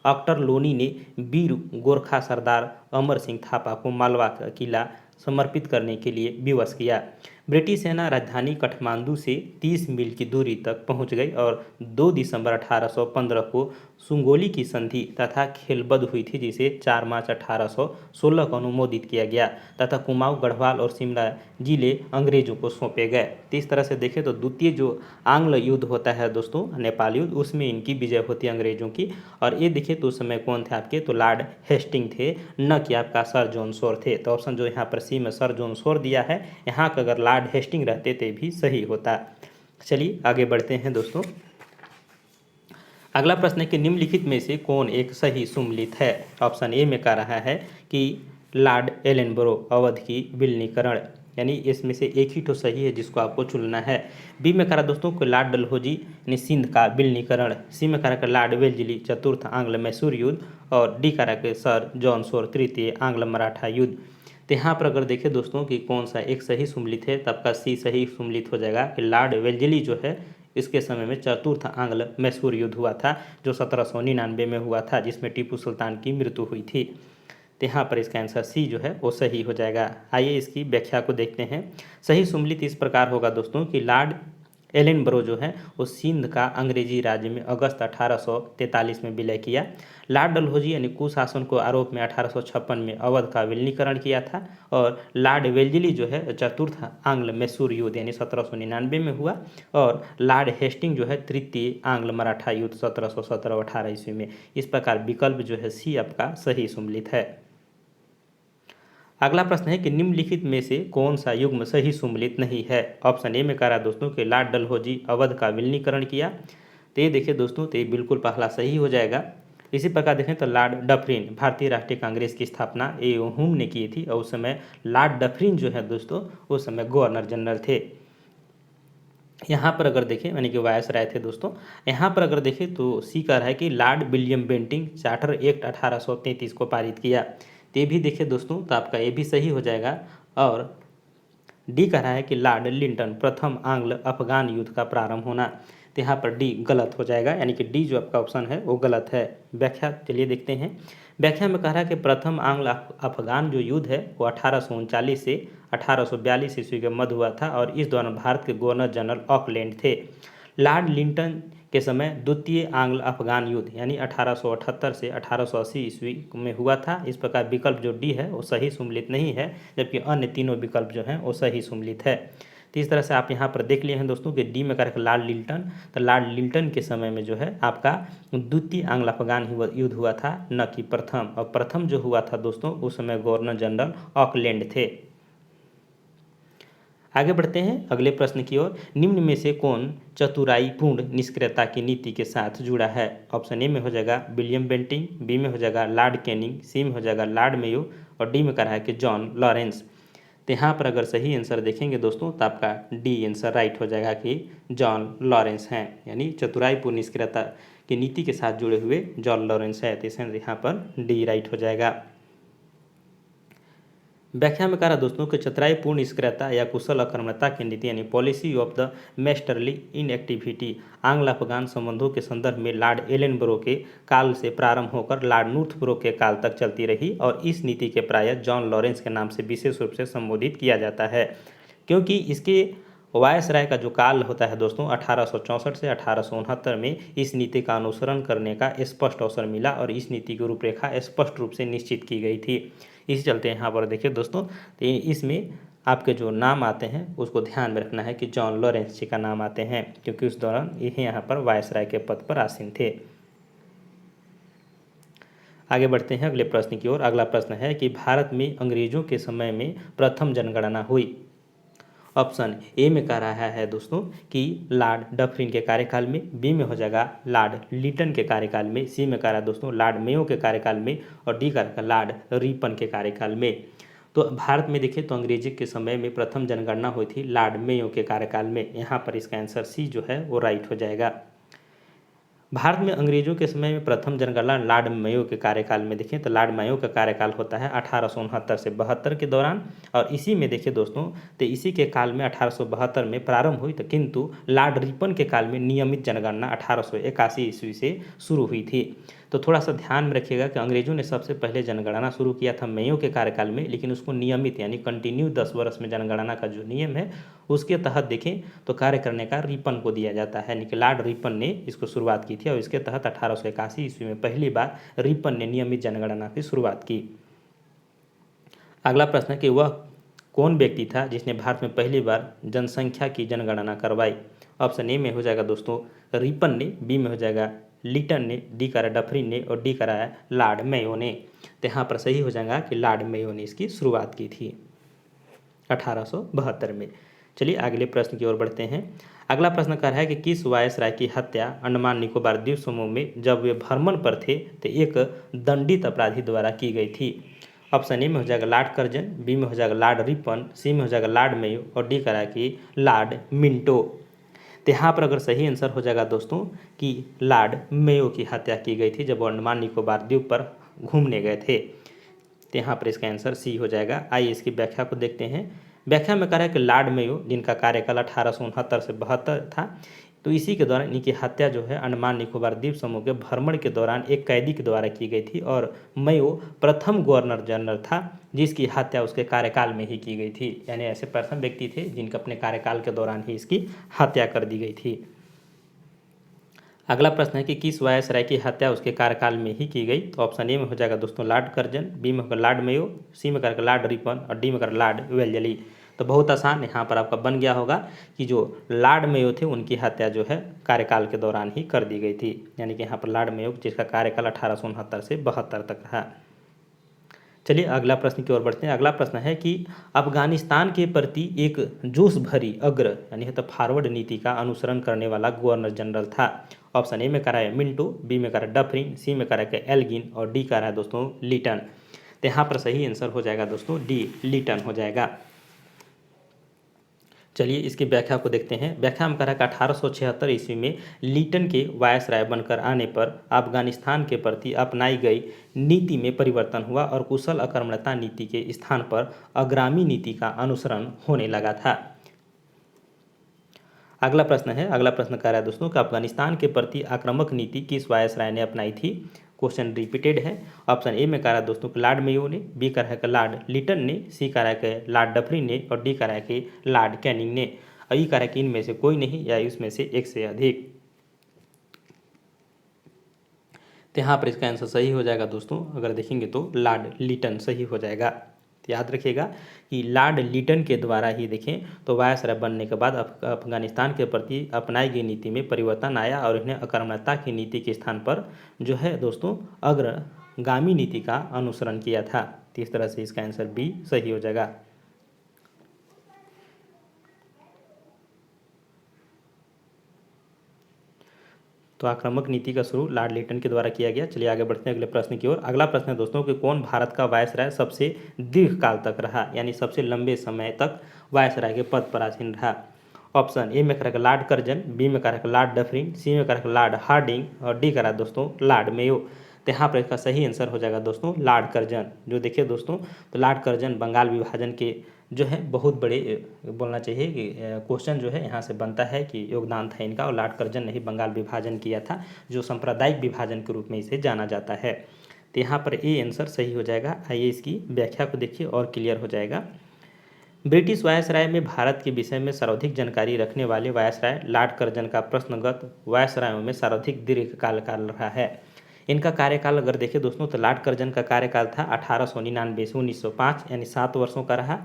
Speaker 1: ऑक्टर लोनी ने वीर गोरखा सरदार अमर सिंह थापा को मालवा का किला समर्पित करने के लिए विवश किया। ब्रिटिश सेना राजधानी काठमांडू से 30 मील की दूरी तक पहुंच गई और 2 दिसंबर 1815 को सुंगोली की संधि तथा खेलबद्ध हुई थी, जिसे 4 मार्च 1816 को अनुमोदित किया गया तथा कुमाऊं, गढ़वाल और शिमला जिले अंग्रेजों को सौंपे गए। तो इस तरह से देखें तो द्वितीय जो आंग्ल युद्ध होता है दोस्तों, नेपाल युद्ध, उसमें इनकी विजय होती है अंग्रेजों की। और ये देखिए तो उस समय कौन थे आपके, तो लॉर्ड हेस्टिंग थे, न कि आपका सर जॉन शोर थे। तो ऑप्शन जो यहाँ पर सी में सर जॉन शोर दिया है, यहाँ का अगर लॉर्ड हेस्टिंग रहते तो भी सही होता। चलिए आगे बढ़ते हैं दोस्तों। अगला प्रश्न है कि निम्नलिखित में से कौन एक सही सुमलित है। ऑप्शन ए में कह रहा है कि लॉर्ड एलनबरो अवध की विलीनीकरण, यानी इसमें से एक ही तो सही है जिसको आपको चुनना है। बी में कह रहा दोस्तों कि लॉर्ड डलहौजी यानी सिंध का विलीनीकरण। सी में कह रहा कि लॉर्ड वेल्जली चतुर्थ आंग्ल मैसूर युद्ध। और डी कह रहा कि सर जॉन शोर तृतीय आंग्ल मराठा युद्ध। तो यहाँ पर अगर देखें दोस्तों कि कौन सा एक सही सुमलित है, तब का सी सही सुमलित हो जाएगा कि लॉर्ड वेल्जली जो है इसके समय में चतुर्थ आंग्ल मैसूर युद्ध हुआ था, जो 1799 में हुआ था, जिसमें टीपू सुल्तान की मृत्यु हुई थी। तो यहाँ पर इसका आंसर सी जो है वो सही हो जाएगा। आइए इसकी व्याख्या को देखते हैं। सही सुमलित इस प्रकार होगा दोस्तों कि लॉर्ड एलनबरो जो है वो सिंध का अंग्रेजी राज्य में अगस्त 1843 में विलय किया। लॉर्ड डलहौजी यानी कुशासन को आरोप में 1856 में अवध का विलीनीकरण किया था। और लॉर्ड वेल्जली जो है चतुर्थ आंग्ल मैसूर युद्ध यानी 1799 में हुआ। और लॉर्ड हेस्टिंग जो है तृतीय आंग्ल मराठा युद्ध 1717-18 ईस्वी में। इस प्रकार विकल्प जो है सी आपका सही सुमलित है। अगला प्रश्न है कि निम्नलिखित में से कौन सा युग्म सही सुमलित नहीं है। ऑप्शन ए में कह रहा है दोस्तों कि लॉर्ड डलहौजी अवध का विलीनीकरण किया। तो ये देखिए दोस्तों, तो ये बिल्कुल पहला सही हो जाएगा। इसी प्रकार देखें तो लॉर्ड डफरिन भारतीय राष्ट्रीय कांग्रेस की स्थापना हुम ने की थी, और उस समय लॉर्ड डफरिन जो है दोस्तों उस समय गवर्नर जनरल थे। यहाँ पर अगर देखें यानी कि वायसराय थे दोस्तों। यहाँ पर अगर देखें तो सी कह रहा है कि lord William Bentinck charter act 1833 को पारित किया। तो ये भी देखिए दोस्तों, तो आपका ये भी सही हो जाएगा। और डी कह रहा है कि लॉर्ड लिंटन प्रथम आंग्ल अफगान युद्ध का प्रारंभ होना। तो यहाँ पर डी गलत हो जाएगा, यानी कि डी जो आपका ऑप्शन है वो गलत है। व्याख्या चलिए देखते हैं। व्याख्या में कह रहा है कि प्रथम आंग्ल अफगान जो युद्ध है वो 1839 से 1842 ईस्वी के मध्य हुआ था, और इस दौरान भारत के गवर्नर जनरल ऑकलैंड थे। लॉर्ड लिंटन के समय द्वितीय आंग्ल अफगान युद्ध यानी 1878 से 1880 ईस्वी में हुआ था। इस प्रकार विकल्प जो डी है वो सही सुमलित नहीं है, जबकि अन्य तीनों विकल्प जो हैं वो सही सुमलित है। तो इस तरह से आप यहाँ पर देख लिए हैं दोस्तों कि डी में कर लॉर्ड लिंटन। तो लॉर्ड लिंटन के समय में जो है आपका द्वितीय आंग्ल अफगान युद्ध हुआ था, न कि प्रथम। और प्रथम जो हुआ था दोस्तों उस समय गवर्नर जनरल ऑकलैंड थे। आगे बढ़ते हैं अगले प्रश्न की ओर। निम्न में से कौन चतुराईपूर्ण निष्क्रियता की नीति के साथ जुड़ा है। ऑप्शन ए में हो जाएगा विलियम बेंटिंग, बी में हो जाएगा लॉर्ड कैनिंग, सी में हो जाएगा लॉर्ड मेयो, और डी में कह रहा है कि जॉन लॉरेंस। तो यहाँ पर अगर सही आंसर देखेंगे दोस्तों तो आपका डी आंसर राइट हो जाएगा कि जॉन लॉरेंस हैं, यानी चतुराईपूर्ण निष्क्रियता की नीति के साथ जुड़े हुए जॉन लॉरेंस है। तो यहाँ पर डी राइट हो जाएगा। व्याख्या में कह रहा दोस्तों कि चतुराईपूर्ण निष्क्रियता या कुशल अकर्मण्यता की नीति यानी पॉलिसी ऑफ द मेस्टरली इनएक्टिविटी आंग्ल अफगान संबंधों के संदर्भ में लॉर्ड एलनबरो के काल से प्रारंभ होकर लॉर्ड नॉर्थब्रो के काल तक चलती रही, और इस नीति के प्रायः जॉन लॉरेंस के नाम से विशेष रूप से संबोधित किया जाता है, क्योंकि इसके वायसराय का जो काल होता है दोस्तों 1864 से 1869 में इस नीति का अनुसरण करने का स्पष्ट अवसर मिला, और इस नीति की रूपरेखा स्पष्ट रूप से निश्चित की गई थी। इस चलते यहाँ पर देखिए दोस्तों, तो इसमें आपके जो नाम आते हैं उसको ध्यान में रखना है कि जॉन लॉरेंस जी का नाम आते हैं, क्योंकि उस दौरान यही यहाँ पर वायसराय के पद पर आसीन थे। आगे बढ़ते हैं अगले प्रश्न की ओर। अगला प्रश्न है कि भारत में अंग्रेजों के समय में प्रथम जनगणना हुई। ऑप्शन ए में कह रहा है दोस्तों कि लॉर्ड डफरिन के कार्यकाल में, बी में हो जाएगा लॉर्ड लिटन के कार्यकाल में, सी में कह रहा है दोस्तों लॉर्ड मेयो के कार्यकाल में और डी कह रहा है लॉर्ड रिपन के कार्यकाल में। तो भारत में देखिए तो अंग्रेजी के समय में प्रथम जनगणना हुई थी लॉर्ड मेयो के कार्यकाल में। यहाँ पर इसका आंसर सी जो है वो राइट हो जाएगा। भारत में अंग्रेजों के समय में प्रथम जनगणना लॉर्ड मेयो के कार्यकाल में देखें तो लॉर्ड मेयो का कार्यकाल होता है 1869 से 72 के दौरान। और इसी में देखिए दोस्तों तो इसी के काल में 1872 में प्रारंभ हुई, तो किंतु लॉर्ड रिपन के काल में नियमित जनगणना 1881 ईस्वी से शुरू हुई थी। तो थोड़ा सा ध्यान में रखिएगा कि अंग्रेजों ने सबसे पहले जनगणना शुरू किया था मेयो के कार्यकाल में, लेकिन उसको नियमित यानी कंटिन्यू 10 वर्ष में जनगणना का जो नियम है उसके तहत देखें तो कार्य करने का रिपन को दिया जाता है, यानी कि लॉर्ड रिपन ने इसको शुरुआत की थी और इसके तहत 1881 ईस्वी में पहली बार रिपन ने नियमित जनगणना की शुरुआत की। अगला प्रश्न है कि वह कौन व्यक्ति था जिसने भारत में पहली बार जनसंख्या की जनगणना करवाई। ऑप्शन ए में हो जाएगा दोस्तों रिपन ने, बी में हो जाएगा लिटन ने, डी करा डफरिन ने और डी करा है लॉर्ड मेयो ने। तो यहाँ पर सही हो जाएगा कि लॉर्ड मेयो ने इसकी शुरुआत की थी 1872 में। चलिए अगले प्रश्न की ओर बढ़ते हैं। अगला प्रश्न कर रहा है कि किस वायसराय की हत्या अंडमान निकोबार द्वीप समूह में जब वे भ्रमण पर थे तो एक दंडित अपराधी द्वारा की गई थी। ऑप्शन ए में हो जाएगा लॉर्ड कर्जन, बी में हो जाएगा लॉर्ड रिपन, सी में हो जाएगा लॉर्ड मेयो और डी करा कि लॉर्ड मिंटो। तो यहाँ पर अगर सही आंसर हो जाएगा दोस्तों कि लॉर्ड मेयो की हत्या की गई थी जब वो अंडमान निकोबार द्वीप पर घूमने गए थे। तो यहाँ पर इसका आंसर सी हो जाएगा। आइए इसकी व्याख्या को देखते हैं। व्याख्या में कह रहा है कि लॉर्ड मेयो जिनका कार्यकाल 1869 से 72 था, तो इसी के दौरान इनकी हत्या जो है अंडमान निकोबार द्वीप समूह के भ्रमण के दौरान एक कैदी के द्वारा की गई थी और मेयो प्रथम गवर्नर जनरल था जिसकी हत्या उसके कार्यकाल में ही की गई थी। यानी ऐसे प्रथम व्यक्ति थे जिनके अपने कार्यकाल के दौरान ही इसकी हत्या कर दी गई थी। अगला प्रश्न है कि किस वायसराय की हत्या उसके कार्यकाल में ही की गई। तो ऑप्शन ए में हो जाएगा दोस्तों लॉर्ड कर्जन, बी में होगा लॉर्ड मेयो, सी में करके लॉर्ड रिपन और डी में कर लॉर्ड वेल्जली। तो बहुत आसान यहाँ पर आपका बन गया होगा कि जो लॉर्ड मेयो थे उनकी हत्या जो है कार्यकाल के दौरान ही कर दी गई थी। यानी कि यहाँ पर लॉर्ड मेयो जिसका कार्यकाल 1869 से 72 तक रहा। चलिए अगला प्रश्न की ओर बढ़ते हैं। अगला प्रश्न है कि अफगानिस्तान के प्रति एक जोश भरी अग्र यानी तो फॉरवर्ड नीति का अनुसरण करने वाला गवर्नर जनरल था। ऑप्शन ए में करा है मिंटो, बी में करा डफरिन, सी में करा है एल्गिन और डी करा है दोस्तों लिटन। तो यहाँ पर सही आंसर हो जाएगा दोस्तों डी लिटन हो जाएगा। चलिए इसकी व्याख्या को देखते हैं। व्याख्या में कह रहा है कि 1876 ईस्वी में लिटन के वायसराय बनकर आने पर अफगानिस्तान के प्रति अपनाई गई नीति में परिवर्तन हुआ और कुशल आक्रमणता नीति के स्थान पर अग्रामी नीति का अनुसरण होने लगा था। अगला प्रश्न कह रहा है दोस्तों कि अफगानिस्तान के प्रति आक्रामक नीति किस वायसराय ने अपनाई थी। क्वेश्चन रिपीटेड है। ऑप्शन ए में कह रहा है दोस्तों कि लॉर्ड मेयो ने, बी कह रहा है कि लॉर्ड लिटन ने, सी कह रहा है कि लॉर्ड डफरिन ने और डी कह रहा है कि लॉर्ड कैनिंग ने और ई कह रहा है कि इनमें से कोई नहीं या इसमें से एक से अधिक। तो यहाँ पर इसका आंसर सही हो जाएगा दोस्तों, अगर देखेंगे तो लॉर्ड लिटन सही हो जाएगा। तो याद रखिएगा कि लॉर्ड लिटन के द्वारा ही देखें तो वायसराय बनने के बाद अफगानिस्तान के प्रति अपनाई गई नीति में परिवर्तन आया और इन्हें आक्रामकता की नीति के स्थान पर जो है दोस्तों अग्रगामी नीति का अनुसरण किया था। तो इस तरह से इसका आंसर बी सही हो जाएगा। तो आक्रामक नीति का शुरू लॉर्ड लिटन के द्वारा किया गया। चलिए आगे बढ़ते हैं अगले प्रश्न की ओर। अगला प्रश्न है दोस्तों कि कौन भारत का वायसराय सबसे दीर्घकाल तक रहा, यानी सबसे लंबे समय तक वायसराय के पद पर आसीन रहा। ऑप्शन ए में करेगा लॉर्ड कर्जन, बी में करेगा लॉर्ड डफरिन, सी में करेगा लॉर्ड हार्डिंग और डी करा दोस्तों लॉर्ड मेयो। तो यहाँ पर इसका सही आंसर हो जाएगा दोस्तों लॉर्ड कर्जन। जो देखिए दोस्तों तो लॉर्ड कर्जन बंगाल विभाजन के जो है बहुत बड़े बोलना चाहिए कि क्वेश्चन जो है यहाँ से बनता है कि योगदान था इनका और लॉर्ड कर्जन ने ही बंगाल विभाजन किया था जो सांप्रदायिक विभाजन के रूप में इसे जाना जाता है। तो यहाँ पर ए आंसर सही हो जाएगा। आइए इसकी व्याख्या को देखिए और क्लियर हो जाएगा। ब्रिटिश वायसराय में भारत के विषय में सर्वाधिक जानकारी रखने वाले वायसराय लॉर्ड कर्जन का प्रश्नगत वायसरायों में सर्वाधिक दीर्घकाल का रहा है। इनका कार्यकाल अगर देखें दोस्तों तो लॉर्ड कर्जन का कार्यकाल था 1899 से 1905 यानी 7 वर्षों का रहा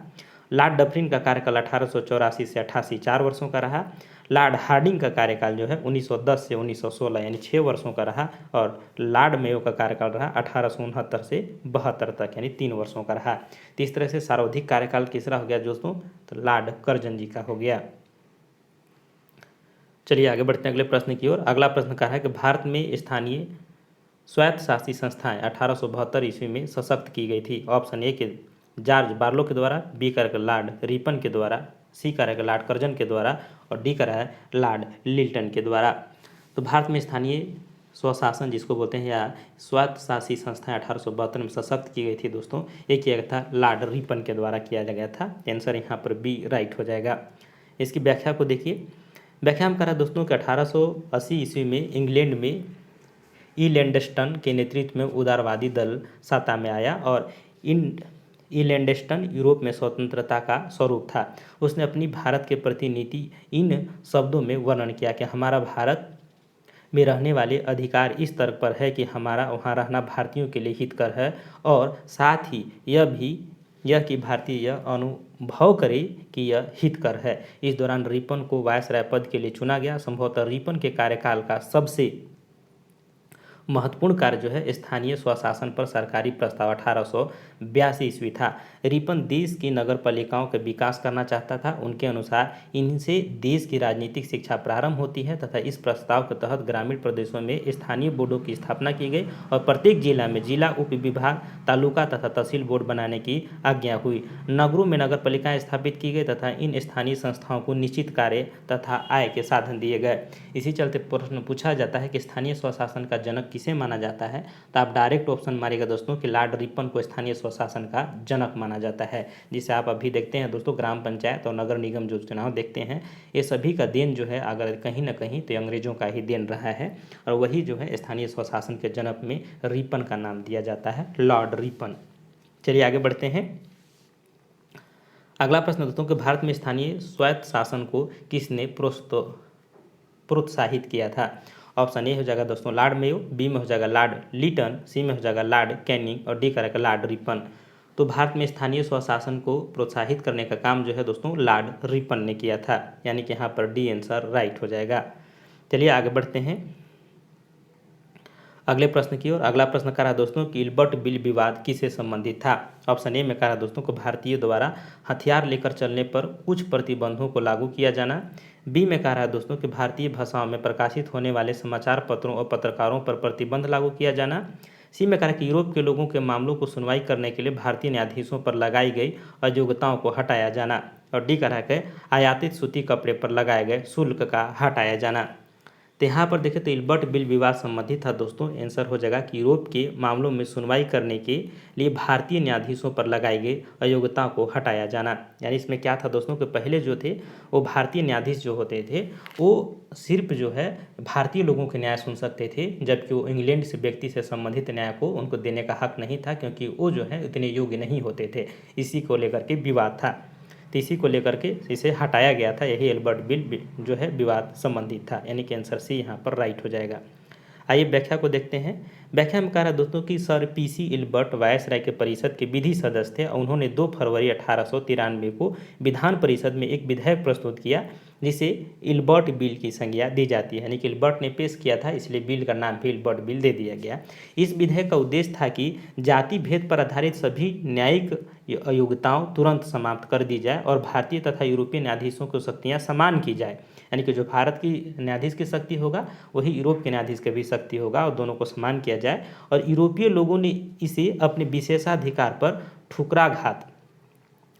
Speaker 1: लॉर्ड डफरिन का कार्यकाल 1884 से 88 4 वर्षों का रहा। लॉर्ड हार्डिंग का कार्यकाल जो है 1910 से 1916 यानी 6 वर्षों का रहा। और लॉर्ड मेयो का कार्यकाल रहा 1869 से 72 तक यानी 3 वर्षों का रहा। तो इस तरह से सर्वाधिक कार्यकाल किसका हो गया दोस्तों, तो लॉर्ड कर्जन जी का हो गया। चलिए आगे बढ़ते हैं अगले प्रश्न की ओर। अगला प्रश्न कहा है कि भारत में स्थानीय स्वायत्त शासी संस्थाएं 1872 ईस्वी में सशक्त की गई थी। ऑप्शन ए के जॉर्ज बार्लो के द्वारा, बी करेगा लॉर्ड रिपन के द्वारा, सी करेगा लॉर्ड कर्जन के द्वारा और डी करा है लॉर्ड लिल्टन के द्वारा। तो भारत में स्थानीय स्वशासन जिसको बोलते हैं या स्वायत्त शासी संस्थाएं 1872 में सशक्त की गई थी दोस्तों, ये किया गया था लॉर्ड रिपन के द्वारा किया गया था। आंसर यहाँ पर बी राइट हो जाएगा। इसकी व्याख्या को देखिए। व्याख्या में करा दोस्तों कि 1880 ईस्वी में इंग्लैंड में ईलैंडस्टन के नेतृत्व में उदारवादी दल सत्ता में आया और ईलैंडस्टन यूरोप में स्वतंत्रता का स्वरूप था। उसने अपनी भारत के प्रति नीति इन शब्दों में वर्णन किया कि हमारा भारत में रहने वाले अधिकार इस तर्क पर है कि हमारा वहाँ रहना भारतीयों के लिए हितकर है और साथ ही यह कि भारतीय यह अनुभव करे कि यह हितकर है। इस दौरान रिपन को वायसराय पद के लिए चुना गया। संभवतः रिपन के कार्यकाल का सबसे महत्वपूर्ण कार्य जो है स्थानीय स्वशासन पर सरकारी प्रस्ताव 1882 ईस्वी था। रिपन देश की नगर पालिकाओं का विकास करना चाहता था। उनके अनुसार इनसे देश की राजनीतिक शिक्षा प्रारंभ होती है तथा इस प्रस्ताव के तहत ग्रामीण प्रदेशों में स्थानीय बोर्डों की स्थापना की गई और प्रत्येक जिला में जिला उप विभाग, तालुका तथा तहसील बोर्ड बनाने की आज्ञा हुई। नगरों में नगर पालिकाएं स्थापित की गई तथा इन स्थानीय संस्थाओं को निश्चित कार्य तथा आय के साधन दिए गए। इसी चलते प्रश्न पूछा जाता है कि स्थानीय स्वशासन का जनक किसे माना जाता है, तो आप डायरेक्ट ऑप्शन मारिएगा दोस्तों कि लॉर्ड रिपन को स्थानीय स्वशासन का जनक माना जाता है। जिसे आप अभी देखते हैं दोस्तों ग्राम पंचायत और नगर निगम जो चुनाव देखते हैं, ये सभी का देन जो है अगर कहीं ना कहीं तो अंग्रेजों का ही देन रहा है और वही जो है स्थानीय स्वशासन के जनक में रिपन का नाम दिया जाता है, लॉर्ड रिपन। चलिए आगे बढ़ते हैं। अगला प्रश्न दोस्तों कि भारत में स्थानीय स्वायत्त शासन को किसने प्रोत्साहित किया था। ऑप्शन ए हो जाएगा दोस्तों लॉर्ड मेयो, बी में हो जाएगा लॉर्ड लिटन, सी में हो जाएगा लॉर्ड कैनिंग और डी करेगा लॉर्ड रिपन। तो भारत में स्थानीय स्वशासन को प्रोत्साहित करने का काम जो है दोस्तों लॉर्ड रिपन ने किया था, यानी कि यहाँ पर डी आंसर राइट हो जाएगा। चलिए आगे बढ़ते हैं अगले प्रश्न की ओर। अगला प्रश्न कह रहा है दोस्तों कि इल्बर्ट बिल विवाद किससे संबंधित था। ऑप्शन ए में कह रहा है दोस्तों को भारतीय द्वारा हथियार लेकर चलने पर कुछ प्रतिबंधों को लागू किया जाना। बी में कह रहा है दोस्तों कि भारतीय भाषाओं में प्रकाशित होने वाले समाचार पत्रों और पत्रकारों पर प्रतिबंध लागू किया जाना। सी में कह रहा है कि यूरोप के लोगों के मामलों को सुनवाई करने के लिए भारतीय न्यायाधीशों पर लगाई गई अयोग्यताओं को हटाया जाना। और डी कह रहा है कि आयातित सूती कपड़े पर लगाए गए शुल्क का हटाया जाना। तो यहाँ पर देखें तो इल्बर्ट बिल विवाद संबंधित था दोस्तों। आंसर हो जाएगा कि यूरोप के मामलों में सुनवाई करने के लिए भारतीय न्यायाधीशों पर लगाई गई अयोग्यता को हटाया जाना। यानी इसमें क्या था दोस्तों कि पहले जो थे वो भारतीय न्यायाधीश जो होते थे वो सिर्फ जो है भारतीय लोगों के न्याय सुन सकते थे, जबकि वो इंग्लैंड से व्यक्ति से संबंधित न्याय को उनको देने का हक नहीं था, क्योंकि वो जो है उतने योग्य नहीं होते थे। इसी को लेकर के विवाद था, तो इसी को लेकर के इसे हटाया गया था। यही इल्बर्ट बिल जो है विवाद संबंधित था, यानी कि आंसर सी यहाँ पर राइट हो जाएगा। आइए व्याख्या को देखते हैं। व्याख्या में कह रहा है दोस्तों कि सर पीसी इल्बर्ट वायसराय के परिषद के विधि सदस्य थे और उन्होंने 2 फरवरी 1893 को विधान परिषद में एक विधेयक प्रस्तुत किया जिसे इल्बर्ट बिल की संज्ञा दी जाती है। यानी कि इल्बर्ट ने पेश किया था, इसलिए बिल का नाम भी इल्बर्ट बिल दे दिया गया। इस विधेयक का उद्देश्य था कि जाति भेद पर आधारित सभी न्यायिक अयोग्यताओं तुरंत समाप्त कर दी जाए और भारतीय तथा यूरोपीय न्यायाधीशों की शक्तियाँ समान की जाए। यानी कि जो भारत की न्यायाधीश की शक्ति होगा वही यूरोप के न्यायाधीश की भी शक्ति होगा और दोनों को समान किया जाए। और यूरोपीय लोगों ने इसे अपने विशेषाधिकार पर ठुकराघात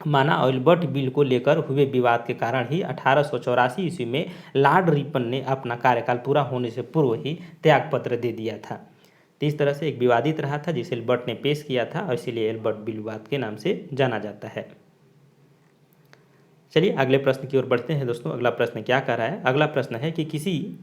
Speaker 1: माना और इल्बर्ट बिल को लेकर हुए विवाद के कारण ही 1884 ईस्वी में लॉर्ड रिपन ने अपना कार्यकाल पूरा होने से पूर्व ही त्यागपत्र दे दिया था। तो इस तरह से एक विवादित रहा था जिसे इल्बर्ट ने पेश किया था और इसीलिए इल्बर्ट बिल विवाद के नाम से जाना जाता है। चलिए अगले प्रश्न की ओर बढ़ते हैं दोस्तों। अगला प्रश्न क्या कह रहा है। अगला प्रश्न है कि किसी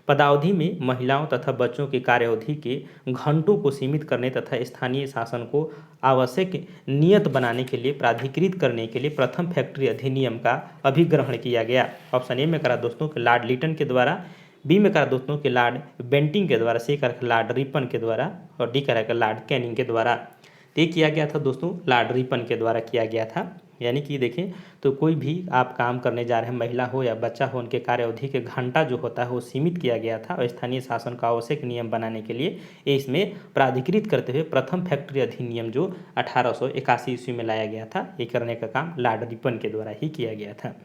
Speaker 1: पदावधि में महिलाओं तथा बच्चों की कार्यावधि के घंटों को सीमित करने तथा स्थानीय शासन को आवश्यक नियत बनाने के लिए प्राधिकृत करने के लिए प्रथम फैक्ट्री अधिनियम का अभिग्रहण किया गया। ऑप्शन ए में करा दोस्तों कि लॉर्ड लिटन के द्वारा, बी में करा दोस्तों कि लॉर्ड बेंटिंग के द्वारा, सी करा लॉर्ड रिपन के द्वारा और डी करा लॉर्ड कैनिंग के द्वारा। ये किया गया था दोस्तों लॉर्ड रिपन के द्वारा किया गया था। यानी कि देखें तो कोई भी आप काम करने जा रहे हैं, महिला हो या बच्चा हो, उनके कार्य अवधि के घंटा जो होता है वो सीमित किया गया था और स्थानीय शासन का आवश्यक नियम बनाने के लिए ये इसमें प्राधिकृत करते हुए प्रथम फैक्ट्री अधिनियम जो 1881 ईस्वी में लाया गया था, ये करने का काम लॉर्ड रिपन के द्वारा ही किया गया था।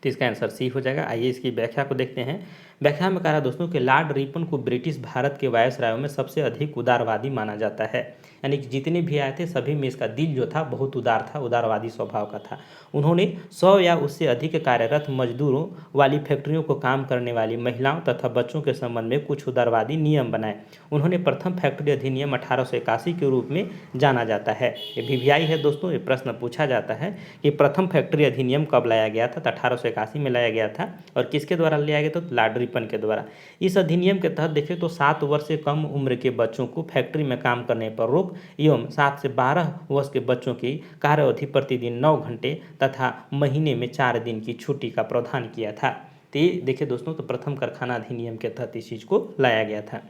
Speaker 1: तो इसका आंसर सी हो जाएगा। आइए इसकी व्याख्या को देखते हैं। व्याख्या में कह रहा है दोस्तों कि लॉर्ड रिपन को ब्रिटिश भारत के वायसरायों में सबसे अधिक उदारवादी माना जाता है, यानी कि जितने भी आए थे सभी में इसका दिल जो था बहुत उदार था, उदारवादी स्वभाव का था। उन्होंने 100 या उससे अधिक कार्यरत मजदूरों वाली फैक्ट्रियों को काम करने वाली महिलाओं तथा बच्चों के संबंध में कुछ उदारवादी नियम बनाए। उन्होंने प्रथम फैक्ट्री अधिनियम 1881 के रूप में जाना जाता है। ये वीवीआई है दोस्तों, ये प्रश्न पूछा जाता है कि प्रथम फैक्ट्री अधिनियम कब लाया गया था, तो 1881 में लाया गया था और किसके द्वारा लिया गया था, तो लॉर्ड रिपन के द्वारा। इस अधिनियम के तहत देखें तो 7 वर्ष से कम उम्र के बच्चों को फैक्ट्री में काम करने पर रोक एवं 7 से 12 वर्ष के बच्चों की कार्य अवधि प्रतिदिन 9 घंटे तथा महीने में 4 दिन की छुट्टी का प्रावधान किया था। तो ये देखिए दोस्तों, तो प्रथम कारखाना अधिनियम के तहत इस चीज़ को लाया गया था।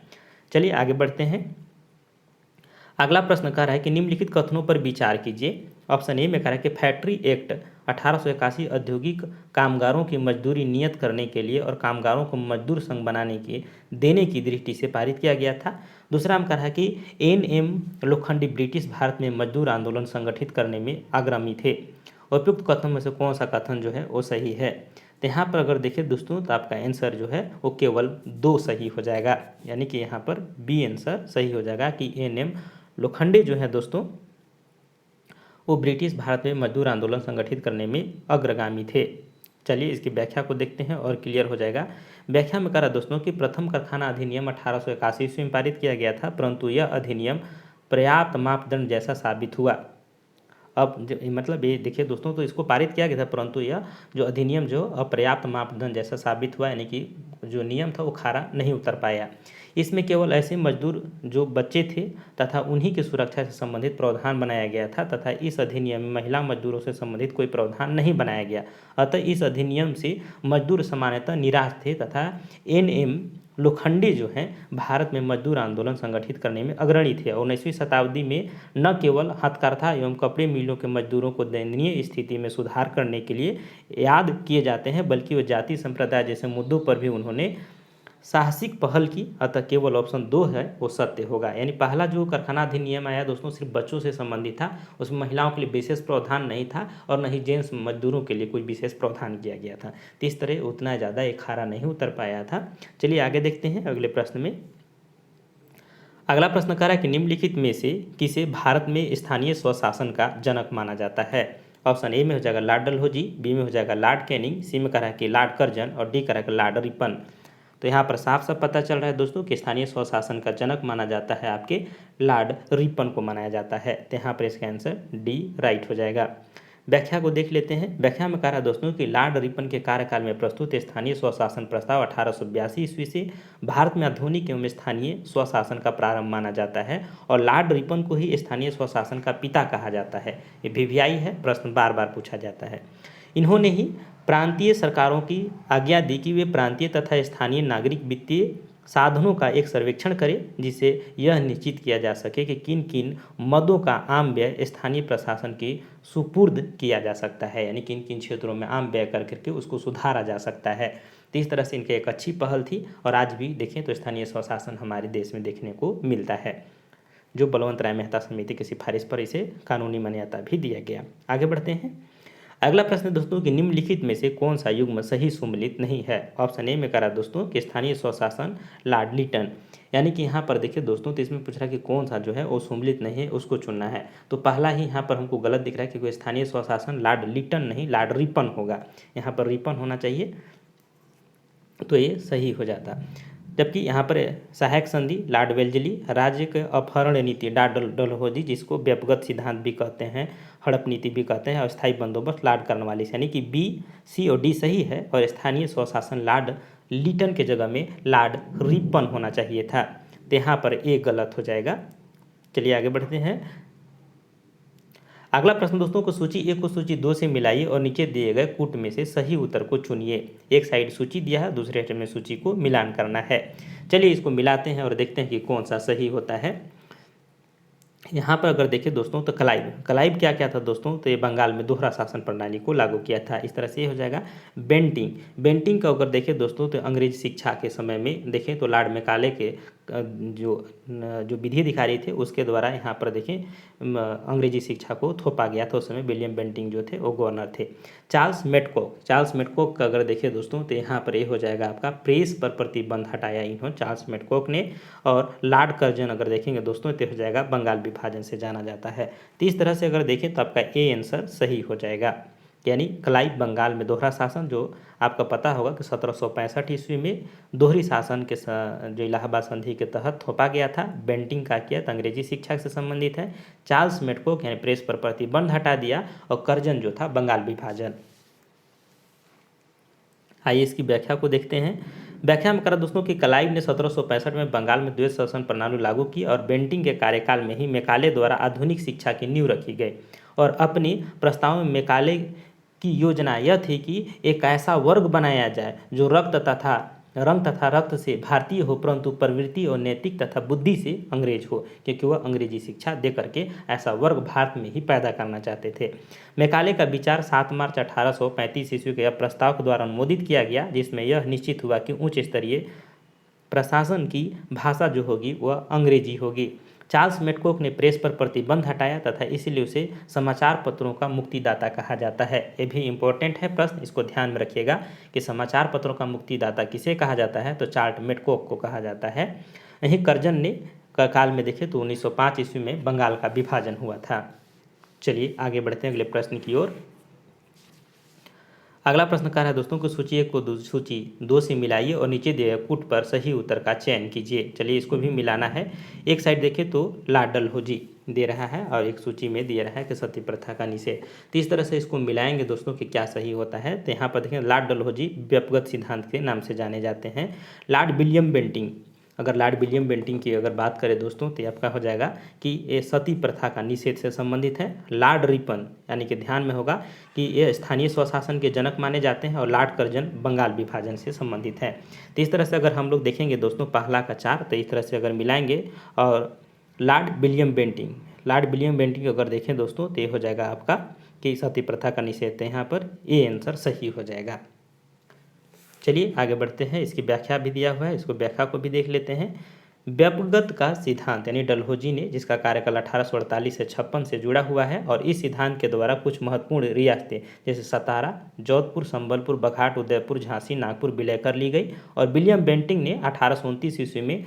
Speaker 1: चलिए आगे बढ़ते हैं। अगला प्रश्न कह रहा है कि निम्नलिखित कथनों पर विचार कीजिए। ऑप्शन ए में कह रहा है कि फैक्ट्री एक्ट 1881 औद्योगिक कामगारों की मजदूरी नियत करने के लिए और कामगारों को मजदूर संघ बनाने के देने की दृष्टि से पारित किया गया था। दूसरा हम कह रहा है कि एन.एम. लोखंडी ब्रिटिश भारत में मजदूर आंदोलन संगठित करने में अग्रणी थे। उपयुक्त कथन में से कौन सा कथन जो है वो सही है। तो यहाँ पर अगर देखें दोस्तों तो आपका आंसर जो है वो केवल 2 सही हो जाएगा, यानी कि यहाँ पर बी आंसर सही हो जाएगा कि एन.एम. लोखंडे जो है दोस्तों वो ब्रिटिश भारत में मजदूर आंदोलन संगठित करने में अग्रगामी थे। चलिए इसकी व्याख्या को देखते हैं और क्लियर हो जाएगा। व्याख्या में कहा दोस्तों कि प्रथम कारखाना अधिनियम 1881 ईस्वी में पारित किया गया था, परंतु यह अधिनियम पर्याप्त मापदंड जैसा साबित हुआ। अब मतलब ये देखिए दोस्तों, तो इसको पारित किया गया था परंतु यह जो अधिनियम जो अपर्याप्त मापदंड जैसा साबित हुआ, यानी कि जो नियम था वो खरा नहीं उतर पाया। इसमें केवल ऐसे मजदूर जो बच्चे थे तथा उन्हीं की सुरक्षा से संबंधित प्रावधान बनाया गया था तथा इस अधिनियम में महिला मजदूरों से संबंधित कोई प्रावधान नहीं बनाया गया। अतः इस अधिनियम से मजदूर सामान्यतः निराश थे तथा एन.एम. लोखंडे जो हैं भारत में मजदूर आंदोलन संगठित करने में अग्रणी थे और 19वीं शताब्दी में न केवल हथकरघा एवं कपड़े मिलों के मजदूरों को दयनीय स्थिति में सुधार करने के लिए याद किए जाते हैं, बल्कि वो जाति संप्रदाय जैसे मुद्दों पर भी उन्होंने साहसिक पहल की। अतः केवल ऑप्शन 2 है वो सत्य होगा। यानी पहला जो कारखाना अधिनियम आया दोस्तों सिर्फ बच्चों से संबंधित था, उसमें महिलाओं के लिए विशेष प्रावधान नहीं था और न ही जेंट्स मजदूरों के लिए कोई विशेष प्रावधान किया गया था। तो इस तरह उतना ज़्यादा एक खारा नहीं उतर पाया था। चलिए आगे देखते हैं अगले प्रश्न में। अगला प्रश्न कह रहा है कि निम्नलिखित में से किसे भारत में स्थानीय स्वशासन का जनक माना जाता है। ऑप्शन ए में हो जाएगा लॉर्ड डलहौजी, बी में हो जाएगा लॉर्ड कैनिंग, सी में कह रहा है कि लॉर्ड कर्जन और डी कह रहा है कि लॉर्ड रिपन। तो यहाँ पर साफ साफ पता चल रहा है दोस्तों कि स्थानीय स्वशासन का जनक माना जाता है आपके लॉर्ड रिपन को माना जाता है। तो यहाँ पर इसका आंसर डी राइट हो जाएगा। व्याख्या को देख लेते हैं। व्याख्या में कह रहा है दोस्तों कि लॉर्ड रिपन के कार्यकाल में प्रस्तुत स्थानीय स्वशासन प्रस्ताव 1882 ईस्वी से भारत में आधुनिक एवं स्थानीय स्वशासन का प्रारंभ माना जाता है और लॉर्ड रिपन को ही स्थानीय स्वशासन का पिता कहा जाता है। ये वीवीआई है, प्रश्न बार बार पूछा जाता है। इन्होंने ही प्रांतीय सरकारों की आज्ञा दी कि वे प्रांतीय तथा स्थानीय नागरिक वित्तीय साधनों का एक सर्वेक्षण करें, जिससे यह निश्चित किया जा सके कि किन किन मदों का आम व्यय स्थानीय प्रशासन की सुपुर्द किया जा सकता है, यानी किन किन क्षेत्रों में आम व्यय कर करके उसको सुधारा जा सकता है। तो इस तरह से इनकी एक अच्छी पहल थी और आज भी देखें तो स्थानीय स्वशासन हमारे देश में देखने को मिलता है, जो बलवंत राय मेहता समिति की सिफारिश पर इसे कानूनी मान्यता भी दिया गया। आगे बढ़ते हैं। अगला प्रश्न दोस्तों कि निम्नलिखित में से कौन सा युग्म सही सुमेलित नहीं है। ऑप्शन ए में कह रहा है दोस्तों कि स्थानीय स्वशासन लॉर्ड लिटन, यानी कि यहाँ पर देखिए दोस्तों तो इसमें पूछ रहा है कि कौन सा जो है वो सुमेलित नहीं है, उसको चुनना है। तो पहला ही यहाँ पर हमको गलत दिख रहा है क्योंकि स्थानीय स्वशासन लॉर्ड लिटन नहीं लॉर्ड रिपन होगा, यहाँ पर रिपन होना चाहिए, तो ये सही हो जाता। जबकि यहाँ पर सहायक संधि लॉर्ड वेल्जली, राज्य के अपहरण नीति लॉर्ड डलहौजी, जिसको व्यपगत सिद्धांत भी कहते हैं, हड़प नीति भी कहते हैं, और स्थायी बंदोबस्त लॉर्ड कॉर्नवालिस, यानी कि बी सी और डी सही है और स्थानीय स्वशासन लॉर्ड लिटन के जगह में लॉर्ड रिपन होना चाहिए था। तो यहाँ पर ए गलत हो जाएगा। चलिए आगे बढ़ते हैं। अगला प्रश्न दोस्तों को सूची 1 को सूची 2 से मिलाइए और नीचे दिए गए कूट में से सही उत्तर को चुनिए। एक साइड सूची दिया है, दूसरे साइड में सूची को मिलान करना है। चलिए इसको मिलाते हैं और देखते हैं कि कौन सा सही होता है। यहाँ पर अगर देखें दोस्तों तो क्लाइव क्या क्या था दोस्तों, तो ये बंगाल में दोहरा शासन प्रणाली को लागू किया था। इस तरह से ये हो जाएगा। बेंटिंग का अगर देखें दोस्तों तो अंग्रेजी शिक्षा के समय में देखें तो लॉर्ड मैकाले के जो विधि अधिकारी थे उसके द्वारा यहाँ पर देखें अंग्रेजी शिक्षा को थोपा गया था। उस समय विलियम बेंटिंग जो थे वो गवर्नर थे। चार्ल्स मेडकॉक का अगर देखें दोस्तों तो यहाँ पर ये हो जाएगा आपका प्रेस पर प्रतिबंध हटाया इन्होंने चार्ल्स मेडकॉक ने। और लॉर्ड कर्जन अगर देखेंगे दोस्तों तो हो जाएगा बंगाल विभाजन से जाना जाता है। तो इस तरह से अगर देखें तो आपका ए आंसर सही हो जाएगा, यानी क्लाइव बंगाल में दोहरा शासन, जो आपका पता होगा कि 1765 ईस्वी में दोहरी शासन के जो इलाहाबाद संधि के तहत थोपा गया था। बेंटिंग का किया तो अंग्रेजी शिक्षा से संबंधित है। चार्ल्स मेडकॉक यानी प्रेस पर प्रतिबंध हटा दिया, और कर्जन जो था बंगाल विभाजन। आइए इसकी व्याख्या को देखते हैं। व्याख्या में करा दोस्तों कि क्लाइव ने 1765 में बंगाल में द्वैत शासन प्रणाली लागू की, और बेंटिंग के कार्यकाल में ही मैकाले द्वारा आधुनिक शिक्षा की नींव रखी गई। और अपनी प्रस्ताव में मैकाले की योजना यह थी कि एक ऐसा वर्ग बनाया जाए जो रंग तथा रक्त से भारतीय हो, परंतु प्रवृत्ति और नैतिक तथा बुद्धि से अंग्रेज हो, क्योंकि वह अंग्रेजी शिक्षा दे करके ऐसा वर्ग भारत में ही पैदा करना चाहते थे। मैकाले का विचार 7 मार्च 1835 ईस्वी के प्रस्ताव के द्वारा अनुमोदित किया गया, जिसमें यह निश्चित हुआ कि उच्च स्तरीय प्रशासन की भाषा जो होगी वह अंग्रेजी होगी। चार्ल्स मेडकॉक ने प्रेस पर प्रतिबंध हटाया तथा इसीलिए उसे समाचार पत्रों का मुक्तिदाता कहा जाता है। ये भी इम्पोर्टेंट है प्रश्न, इसको ध्यान में रखिएगा कि समाचार पत्रों का मुक्तिदाता किसे कहा जाता है, तो चार्ल्स मेडकॉक को कहा जाता है। यहीं कर्जन ने काल में देखें तो 1905 ईस्वी में बंगाल का विभाजन हुआ था। चलिए आगे बढ़ते हैं अगले प्रश्न की ओर। अगला प्रश्न कह रहा है दोस्तों को सूची 1 को सूची 2 से मिलाइए और नीचे दिए कूट पर सही उत्तर का चयन कीजिए। चलिए इसको भी मिलाना है। एक साइड देखें तो लॉर्ड डलहौजी दे रहा है और एक सूची में दे रहा है कि सती प्रथा का निषेध। तो इस तरह से इसको मिलाएंगे दोस्तों कि क्या सही होता है। तो यहाँ पर देखें लॉर्ड डलहौजी व्यक्तिगत सिद्धांत के नाम से जाने जाते हैं। लॉर्ड विलियम बेंटिंग, अगर लॉर्ड विलियम बेंटिंग की अगर बात करें दोस्तों तो आपका हो जाएगा कि ये सती प्रथा का निषेध से संबंधित है। लॉर्ड रिपन यानी कि ध्यान में होगा कि ये स्थानीय स्वशासन के जनक माने जाते हैं। और लॉर्ड कर्जन बंगाल विभाजन से संबंधित है। तो इस तरह से अगर हम लोग देखेंगे दोस्तों पहला का 4, तो इस तरह से अगर मिलाएंगे और लॉर्ड विलियम बेंटिंग अगर देखें दोस्तों तो ये हो जाएगा आपका कि सती प्रथा का निषेध है। यहाँ पर ये आंसर सही हो जाएगा। चलिए आगे बढ़ते हैं। इसकी व्याख्या भी दिया हुआ है, इसको व्याख्या को भी देख लेते हैं। व्यक्तिगत का सिद्धांत यानी डलहौजी ने, जिसका कार्यकाल 1848 से 56 से जुड़ा हुआ है, और इस सिद्धांत के द्वारा कुछ महत्वपूर्ण रियासतें जैसे सतारा, जोधपुर, संबलपुर, बघाट, उदयपुर, झांसी, नागपुर विलय कर ली गई। और विलियम बेंटिंग ने 1829 ईस्वी में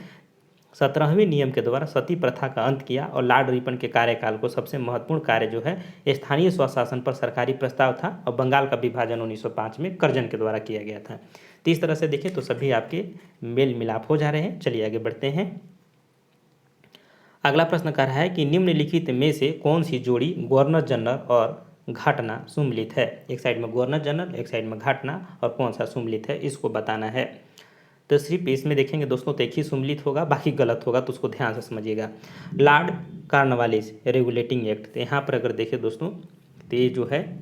Speaker 1: 17वें नियम के द्वारा सती प्रथा का अंत किया। और लॉर्ड रिपन के कार्यकाल को सबसे महत्वपूर्ण कार्य जो है स्थानीय स्वशासन पर सरकारी प्रस्ताव था, और बंगाल का विभाजन 1905 में कर्जन के द्वारा किया गया था। तो इस तरह से देखें तो सभी आपके मेल मिलाप हो जा रहे हैं। चलिए आगे बढ़ते हैं। अगला प्रश्न कह रहा है कि निम्नलिखित में से कौन सी जोड़ी गवर्नर जनरल और घटना सुमिलित है। एक साइड में गवर्नर जनरल, एक साइड में घटना, और कौन सा सुमिलित है इसको बताना है। तो सिर्फ इसमें देखेंगे दोस्तों तो एक ही सुमिलित होगा, बाकी गलत होगा, तो उसको ध्यान से समझिएगा। लॉर्ड कॉर्नवालिस रेगुलेटिंग एक्ट, तो यहाँ पर अगर देखें दोस्तों तो ये जो है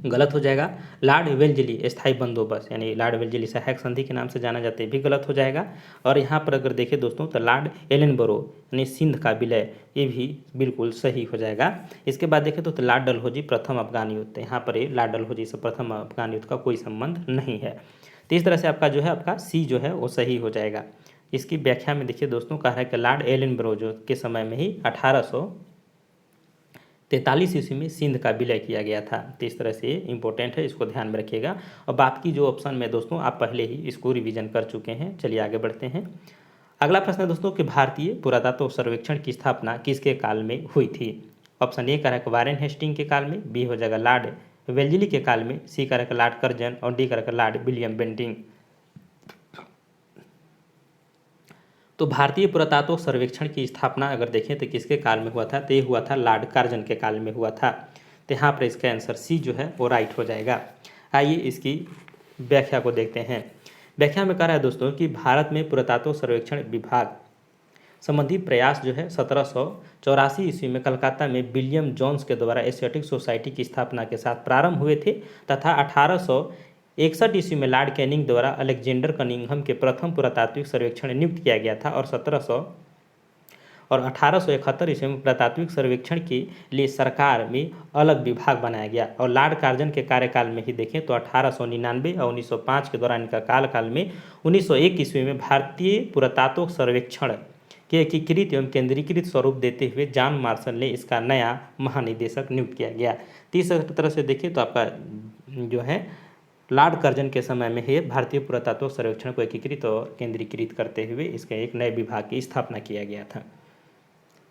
Speaker 1: गलत हो जाएगा। लॉर्ड वेल्जली स्थायी बंदोबस्त यानी लॉर्ड वेल्जली सहायक संधि के नाम से जाना जाता है, भी गलत हो जाएगा। और यहाँ पर अगर देखें दोस्तों तो लॉर्ड एलनबरो यानी सिंध का विलय, ये भी बिल्कुल सही हो जाएगा। इसके बाद देखें तो लॉर्ड डलहौजी प्रथम अफगान युद्ध, यहाँ पर ये लॉर्ड डलहौजी से प्रथम अफगान युद्ध का कोई संबंध नहीं है। तो इस तरह से आपका जो है आपका सी जो है वो सही हो जाएगा। इसकी व्याख्या में देखिए दोस्तों कह रहा है कि लॉर्ड एलनबरो जो के समय में ही 1843 ईस्वी में सिंध का विलय किया गया था। तो इस तरह से इंपॉर्टेंट है, इसको ध्यान में रखिएगा। और बाकी जो ऑप्शन में दोस्तों आप पहले ही इसको रिवीजन कर चुके हैं। चलिए आगे बढ़ते हैं। अगला प्रश्न है दोस्तों कि भारतीय पुरातत्व सर्वेक्षण की स्थापना किसके काल में हुई थी। ऑप्शन ए कह रहा है वारेन हेस्टिंग के काल में, बी हो जाएगा लॉर्ड वेल्जली के काल में, सी कह रहा है लॉर्ड कर्जन, और डी कह रहा है लॉर्ड विलियम बेंटिंग। तो भारतीय पुरातत्व सर्वेक्षण की स्थापना अगर देखें तो किसके काल में हुआ था, तो ये हुआ था लॉर्ड कर्जन के काल में हुआ था। तो यहाँ पर इसका आंसर सी जो है वो राइट हो जाएगा। आइए इसकी व्याख्या को देखते हैं। व्याख्या में कह रहा है दोस्तों कि भारत में पुरातत्व सर्वेक्षण विभाग संबंधी प्रयास जो है 1784 ईस्वी में कलकत्ता में विलियम जोन्स के द्वारा एशियाटिक सोसाइटी की स्थापना के साथ प्रारंभ हुए थे, तथा 1861 ईस्वी में लॉर्ड कैनिंग द्वारा अलेक्जेंडर कनिंघम के प्रथम पुरातात्विक सर्वेक्षण नियुक्त किया गया था। और और 1871 ईस्वी में पुरातात्विक सर्वेक्षण के लिए सरकार में अलग विभाग बनाया गया। और लॉर्ड कार्जन के कार्यकाल में ही देखें तो 1899 और 1905 के दौरान इनका काल में 1901 ईस्वी में भारतीय पुरातात्विक सर्वेक्षण के एकीकृत एवं केंद्रीकृत स्वरूप देते हुए जॉन मार्शल ने इसका नया महानिदेशक नियुक्त किया गया। तो इस तरह से देखिए तो आपका जो है लॉर्ड कर्जन के समय में ही भारतीय पुरातत्व सर्वेक्षण को एकीकृत और केंद्रीकृत करते हुए इसके एक नए विभाग की स्थापना किया गया था।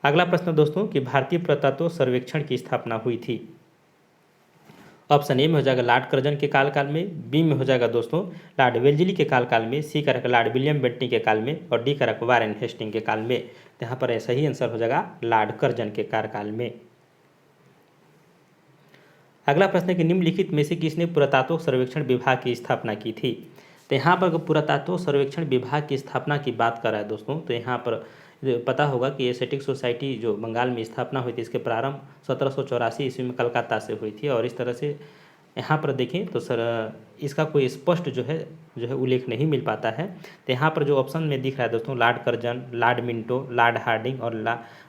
Speaker 1: अगला प्रश्न दोस्तों कि भारतीय पुरातत्व सर्वेक्षण की स्थापना हुई थी। ऑप्शन ए में हो जाएगा लॉर्ड कर्जन के काल में, बी में हो जाएगा दोस्तों लॉर्ड वेल्लेस्ली के काल में, सी का लॉर्ड विलियम बेंटिंग के काल में और डी का वारेन हेस्टिंग के काल में। तो यहाँ पर सही आंसर हो जाएगा लॉर्ड कर्जन के कार्यकाल में। अगला प्रश्न है कि निम्नलिखित में से किसने पुरातत्व सर्वेक्षण विभाग की स्थापना की थी। तो यहाँ पर पुरातत्व सर्वेक्षण विभाग की स्थापना की बात कर रहा है दोस्तों, तो यहाँ पर पता होगा कि एशियाटिक सोसाइटी जो बंगाल में स्थापना हुई थी इसके प्रारंभ 1784 ईस्वी में कलकत्ता से हुई थी। और इस तरह से यहाँ पर देखें तो सर इसका कोई स्पष्ट जो है उल्लेख नहीं मिल पाता है। तो यहाँ पर जो ऑप्शन में दिख रहा है दोस्तों lord Curzon, lord Minto, lord Hardinge और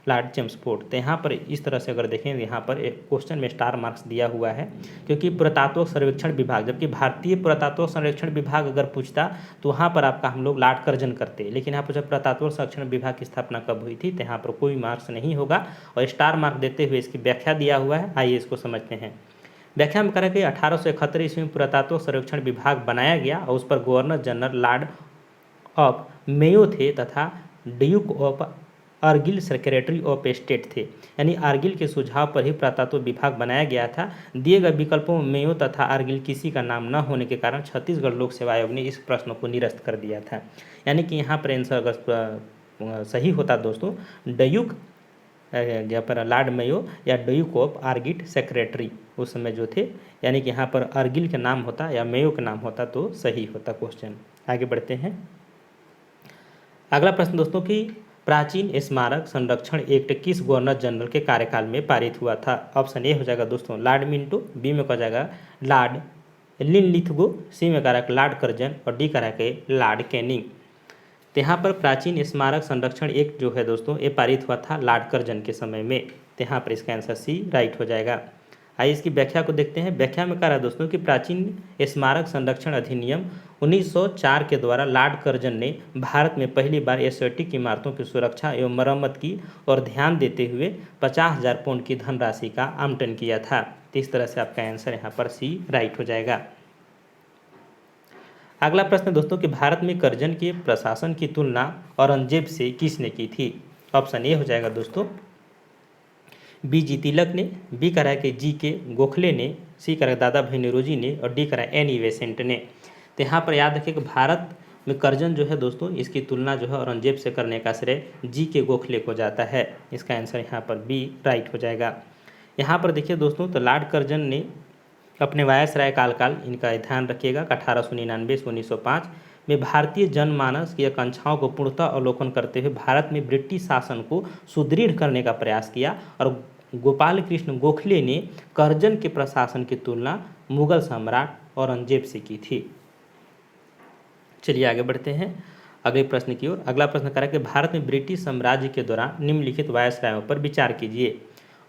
Speaker 1: लॉर्ड चेम्सफोर्ड। तो यहाँ पर इस तरह से अगर देखें यहाँ पर एक क्वेश्चन में स्टार मार्क्स दिया हुआ है क्योंकि पुरातत्व सर्वेक्षण विभाग, जबकि भारतीय पुरातत्व सर्वेक्षण विभाग अगर पूछता तो वहाँ पर आपका हम लोग लॉर्ड कर्जन करते, लेकिन यहाँ पर जब पुरातत्व सर्वेक्षण विभाग की स्थापना कब हुई थी तो यहाँ पर कोई मार्क्स नहीं होगा। और स्टार मार्क देते हुए इसकी व्याख्या दिया हुआ है, आइए इसको समझते हैं। व्याख्या में करें कि 1871 ईस्वी में पुरातत्व सर्वेक्षण विभाग बनाया गया और उस पर governor general lord of Mayo थे तथा duke of Argyll secretary of state थे। यानी आर्गिल के सुझाव पर ही पुरातत्व विभाग बनाया गया था। दिए गए विकल्पों में मेयो तथा आर्गिल किसी का नाम न होने के कारण छत्तीसगढ़ लोक सेवा आयोग ने इस प्रश्न को निरस्त कर दिया था। यानी कि यहाँ पर आंसर अगर सही होता दोस्तों ड्यूक यहाँ पर लॉर्ड मेयो या ड्यूक ऑफ आर्गिल सेक्रेटरी उस समय जो थे, यानी कि यहाँ पर आर्गिल का नाम होता या मेयो का नाम होता तो सही होता क्वेश्चन। आगे बढ़ते हैं। अगला प्रश्न दोस्तों कि प्राचीन स्मारक संरक्षण एक्ट किस गवर्नर जनरल के कार्यकाल में पारित हुआ था। ऑप्शन ए हो जाएगा दोस्तों लॉर्ड मिंटो, बी में हो जाएगा लॉर्ड लिनलिथगो, सी में कह लॉर्ड कर्जन और डी कह लॉर्ड कैनिंग। तो यहाँ पर प्राचीन स्मारक संरक्षण एक्ट जो है दोस्तों ये पारित हुआ था लॉर्ड कर्जन के समय में। तो यहाँ पर इसका आंसर सी राइट हो जाएगा। आइए इसकी व्याख्या को देखते हैं। व्याख्या में कह रहा है दोस्तों कि प्राचीन स्मारक संरक्षण अधिनियम 1904 के द्वारा लॉर्ड कर्जन ने भारत में पहली बार एशियाटिक इमारतों की सुरक्षा एवं मरम्मत की और ध्यान देते हुए 50,000 पाउंड की धनराशि का आवंटन किया था। तो इस तरह से आपका आंसर यहाँ पर सी राइट हो जाएगा। अगला प्रश्न दोस्तों कि भारत में कर्जन के प्रशासन की तुलना औरंगजेब से किसने की थी। ऑप्शन ए हो जाएगा दोस्तों बी जी तिलक ने, बी करा है कि जी के गोखले ने, सी करा दादा भाई नौरोजी ने और डी करा एनी बेसेंट ने। तो यहाँ पर याद रखिए कि भारत में कर्जन जो है दोस्तों इसकी तुलना जो है औरंगजेब से करने का श्रेय जी के गोखले को जाता है। इसका आंसर यहाँ पर बी राइट हो जाएगा। यहाँ पर देखिए दोस्तों तो लॉर्ड कर्जन ने अपने वायसराय काल इनका ध्यान रखिएगा 1899 से 1905 में भारतीय जनमानस की आकांक्षाओं को पूर्णतः अवलोकन करते हुए भारत में ब्रिटिश शासन को सुदृढ़ करने का प्रयास किया और गोपाल कृष्ण गोखले ने कर्जन के प्रशासन की तुलना मुगल सम्राट औरंगजेब से की थी। चलिए आगे बढ़ते हैं अगले प्रश्न की ओर। अगला प्रश्न करा कि भारत में ब्रिटिश साम्राज्य के दौरान निम्नलिखित वायसरायों पर विचार कीजिए।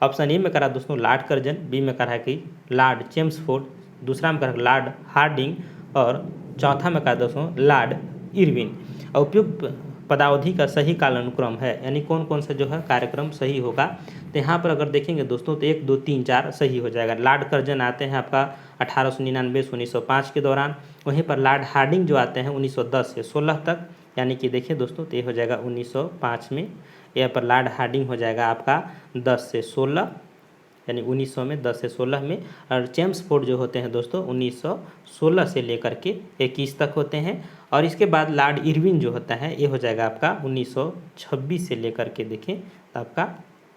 Speaker 1: ऑप्शन ए में करा दोस्तों लॉर्ड कर्जन, बी में करा कि लॉर्ड चेम्सफोर्ड, दूसरा में करा लॉर्ड हार्डिंग और चौथा में कहा दोस्तों लॉर्ड इरविन। उपयुक्त पदावधि का सही कालानुक्रम है, यानी कौन कौन सा जो है कार्यक्रम सही होगा। तो यहाँ पर अगर देखेंगे दोस्तों तो 1, 2, 3, 4 सही हो जाएगा। लॉर्ड कर्जन आते हैं आपका 1899 से 1905 के दौरान, वहीं पर लॉर्ड हार्डिंग जो आते हैं 1910 से 16 तक, यानी कि देखिए दोस्तों तो ये हो जाएगा 1905 में। यहाँ पर लॉर्ड हार्डिंग हो जाएगा आपका 10 से 16 यानी 1900 में 10 से 16 में। और चेम्सफोर्ड जो होते हैं दोस्तों 1916 से लेकर के 21 तक होते हैं। और इसके बाद लॉर्ड इरविन जो होता है ये हो जाएगा आपका 1926 से लेकर के देखें तो आपका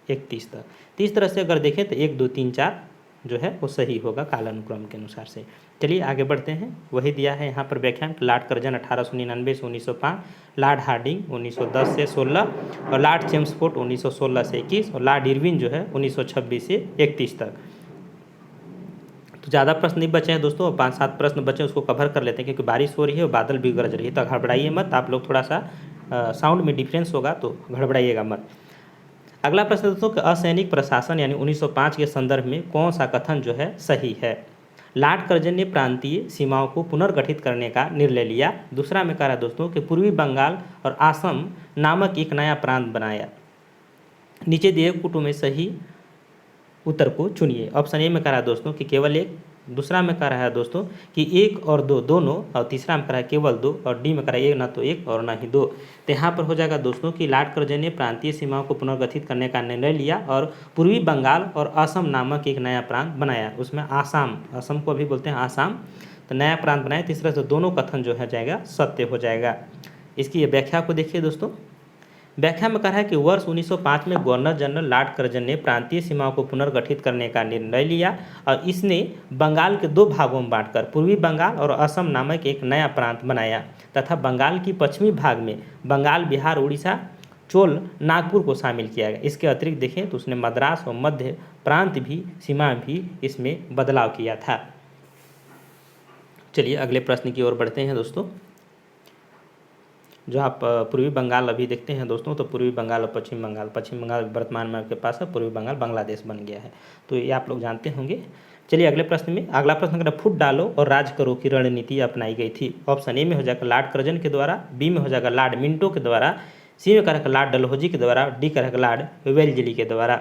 Speaker 1: 31 तक। तो इस तरह से अगर देखें तो 1, 2, 3, 4 जो है वो सही होगा कालानुक्रम के अनुसार से। चलिए आगे बढ़ते हैं। वही दिया है यहाँ पर व्याख्यान लॉर्ड कर्जन 1899 से 1905, लॉर्ड हार्डिंग 1910 से 16 और लॉर्ड चेम्सफोर्ड 1916 से 21 और लॉर्ड इरविन जो है 1926 से 31 तक। तो ज़्यादा प्रश्न नहीं बचे हैं दोस्तों, 5-7 प्रश्न बचे उसको कवर कर लेते हैं क्योंकि बारिश हो रही है और बादल भी गरज रही है। तो घबराइए मत, आप लोग थोड़ा सा साउंड में डिफरेंस होगा तो घबराइएगा मत। अगला प्रश्न दोस्तों कि असैनिक प्रशासन यानी 1905 के संदर्भ में कौन सा कथन जो है सही है। लॉर्ड कर्जन ने प्रांतीय सीमाओं को पुनर्गठित करने का निर्णय लिया। दूसरा में कह रहा है दोस्तों कि पूर्वी बंगाल और असम नामक एक नया प्रांत बनाया। नीचे दिए कुटुंब में सही उत्तर को चुनिए। ऑप्शन ए में कह रहा है दोस्तों कि केवल एक, दूसरा में कह रहा है दोस्तों कि एक और दो दोनों, और तीसरा में कह रहा है केवल दो, और डी में कह रहा है एक ना तो एक और ना ही दो। तो यहाँ पर हो जाएगा दोस्तों कि लॉर्ड कर्जन ने प्रांतीय सीमाओं को पुनर्गठित करने का निर्णय लिया और पूर्वी बंगाल और असम नामक एक नया प्रांत बनाया। उसमें आसाम, असम को भी बोलते हैं आसाम, तो नया प्रांत बनाया। तीसरा से दोनों कथन जो है जाएगा सत्य हो जाएगा। इसकी व्याख्या को देखिए दोस्तों। व्याख्या में कहा है कि वर्ष 1905 में गवर्नर जनरल लॉर्ड कर्जन ने प्रांतीय सीमाओं को पुनर्गठित करने का निर्णय लिया और इसने बंगाल के दो भागों में बांटकर पूर्वी बंगाल और असम नामक एक नया प्रांत बनाया तथा बंगाल की पश्चिमी भाग में बंगाल, बिहार, उड़ीसा, चोल, नागपुर को शामिल किया गया। इसके अतिरिक्त देखें तो उसने मद्रास और मध्य प्रांत भी सीमा भी इसमें बदलाव किया था। चलिए अगले प्रश्न की ओर बढ़ते हैं दोस्तों। जो आप पूर्वी बंगाल अभी देखते हैं दोस्तों, तो पूर्वी बंगाल और पश्चिम बंगाल वर्तमान में आपके पास है, पूर्वी बंगाल बांग्लादेश बन गया है, तो ये आप लोग जानते होंगे। चलिए अगले प्रश्न में, अगला प्रश्न करें फुट डालो और राज करो की रणनीति अपनाई गई थी। ऑप्शन ए में हो जाएगा लॉर्ड कर्जन के द्वारा, बी में हो जाएगा लॉर्ड मिंटो के द्वारा, सी में करेगा लॉर्ड डलहौजी के द्वारा, डी करेगा लॉर्ड वेल्लेस्ली के द्वारा।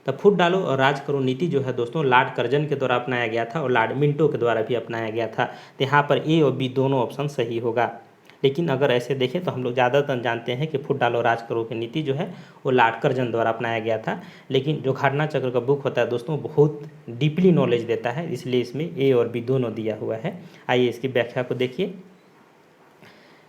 Speaker 1: तो फुट डालो और राज करो नीति जो है दोस्तों लॉर्ड कर्जन के द्वारा अपनाया गया था और लॉर्ड मिंटो के द्वारा भी अपनाया गया था। तो यहाँ पर ए और बी दोनों ऑप्शन सही होगा। लेकिन अगर ऐसे देखें तो हम लोग ज़्यादातर जानते हैं कि फुट डालो राज करो की नीति जो है वो लॉर्ड कर्जन द्वारा अपनाया गया था। लेकिन जो घटना चक्र का बुक होता है दोस्तों बहुत डीपली नॉलेज देता है, इसलिए इसमें ए और बी दोनों दिया हुआ है। आइए इसकी व्याख्या को देखिए।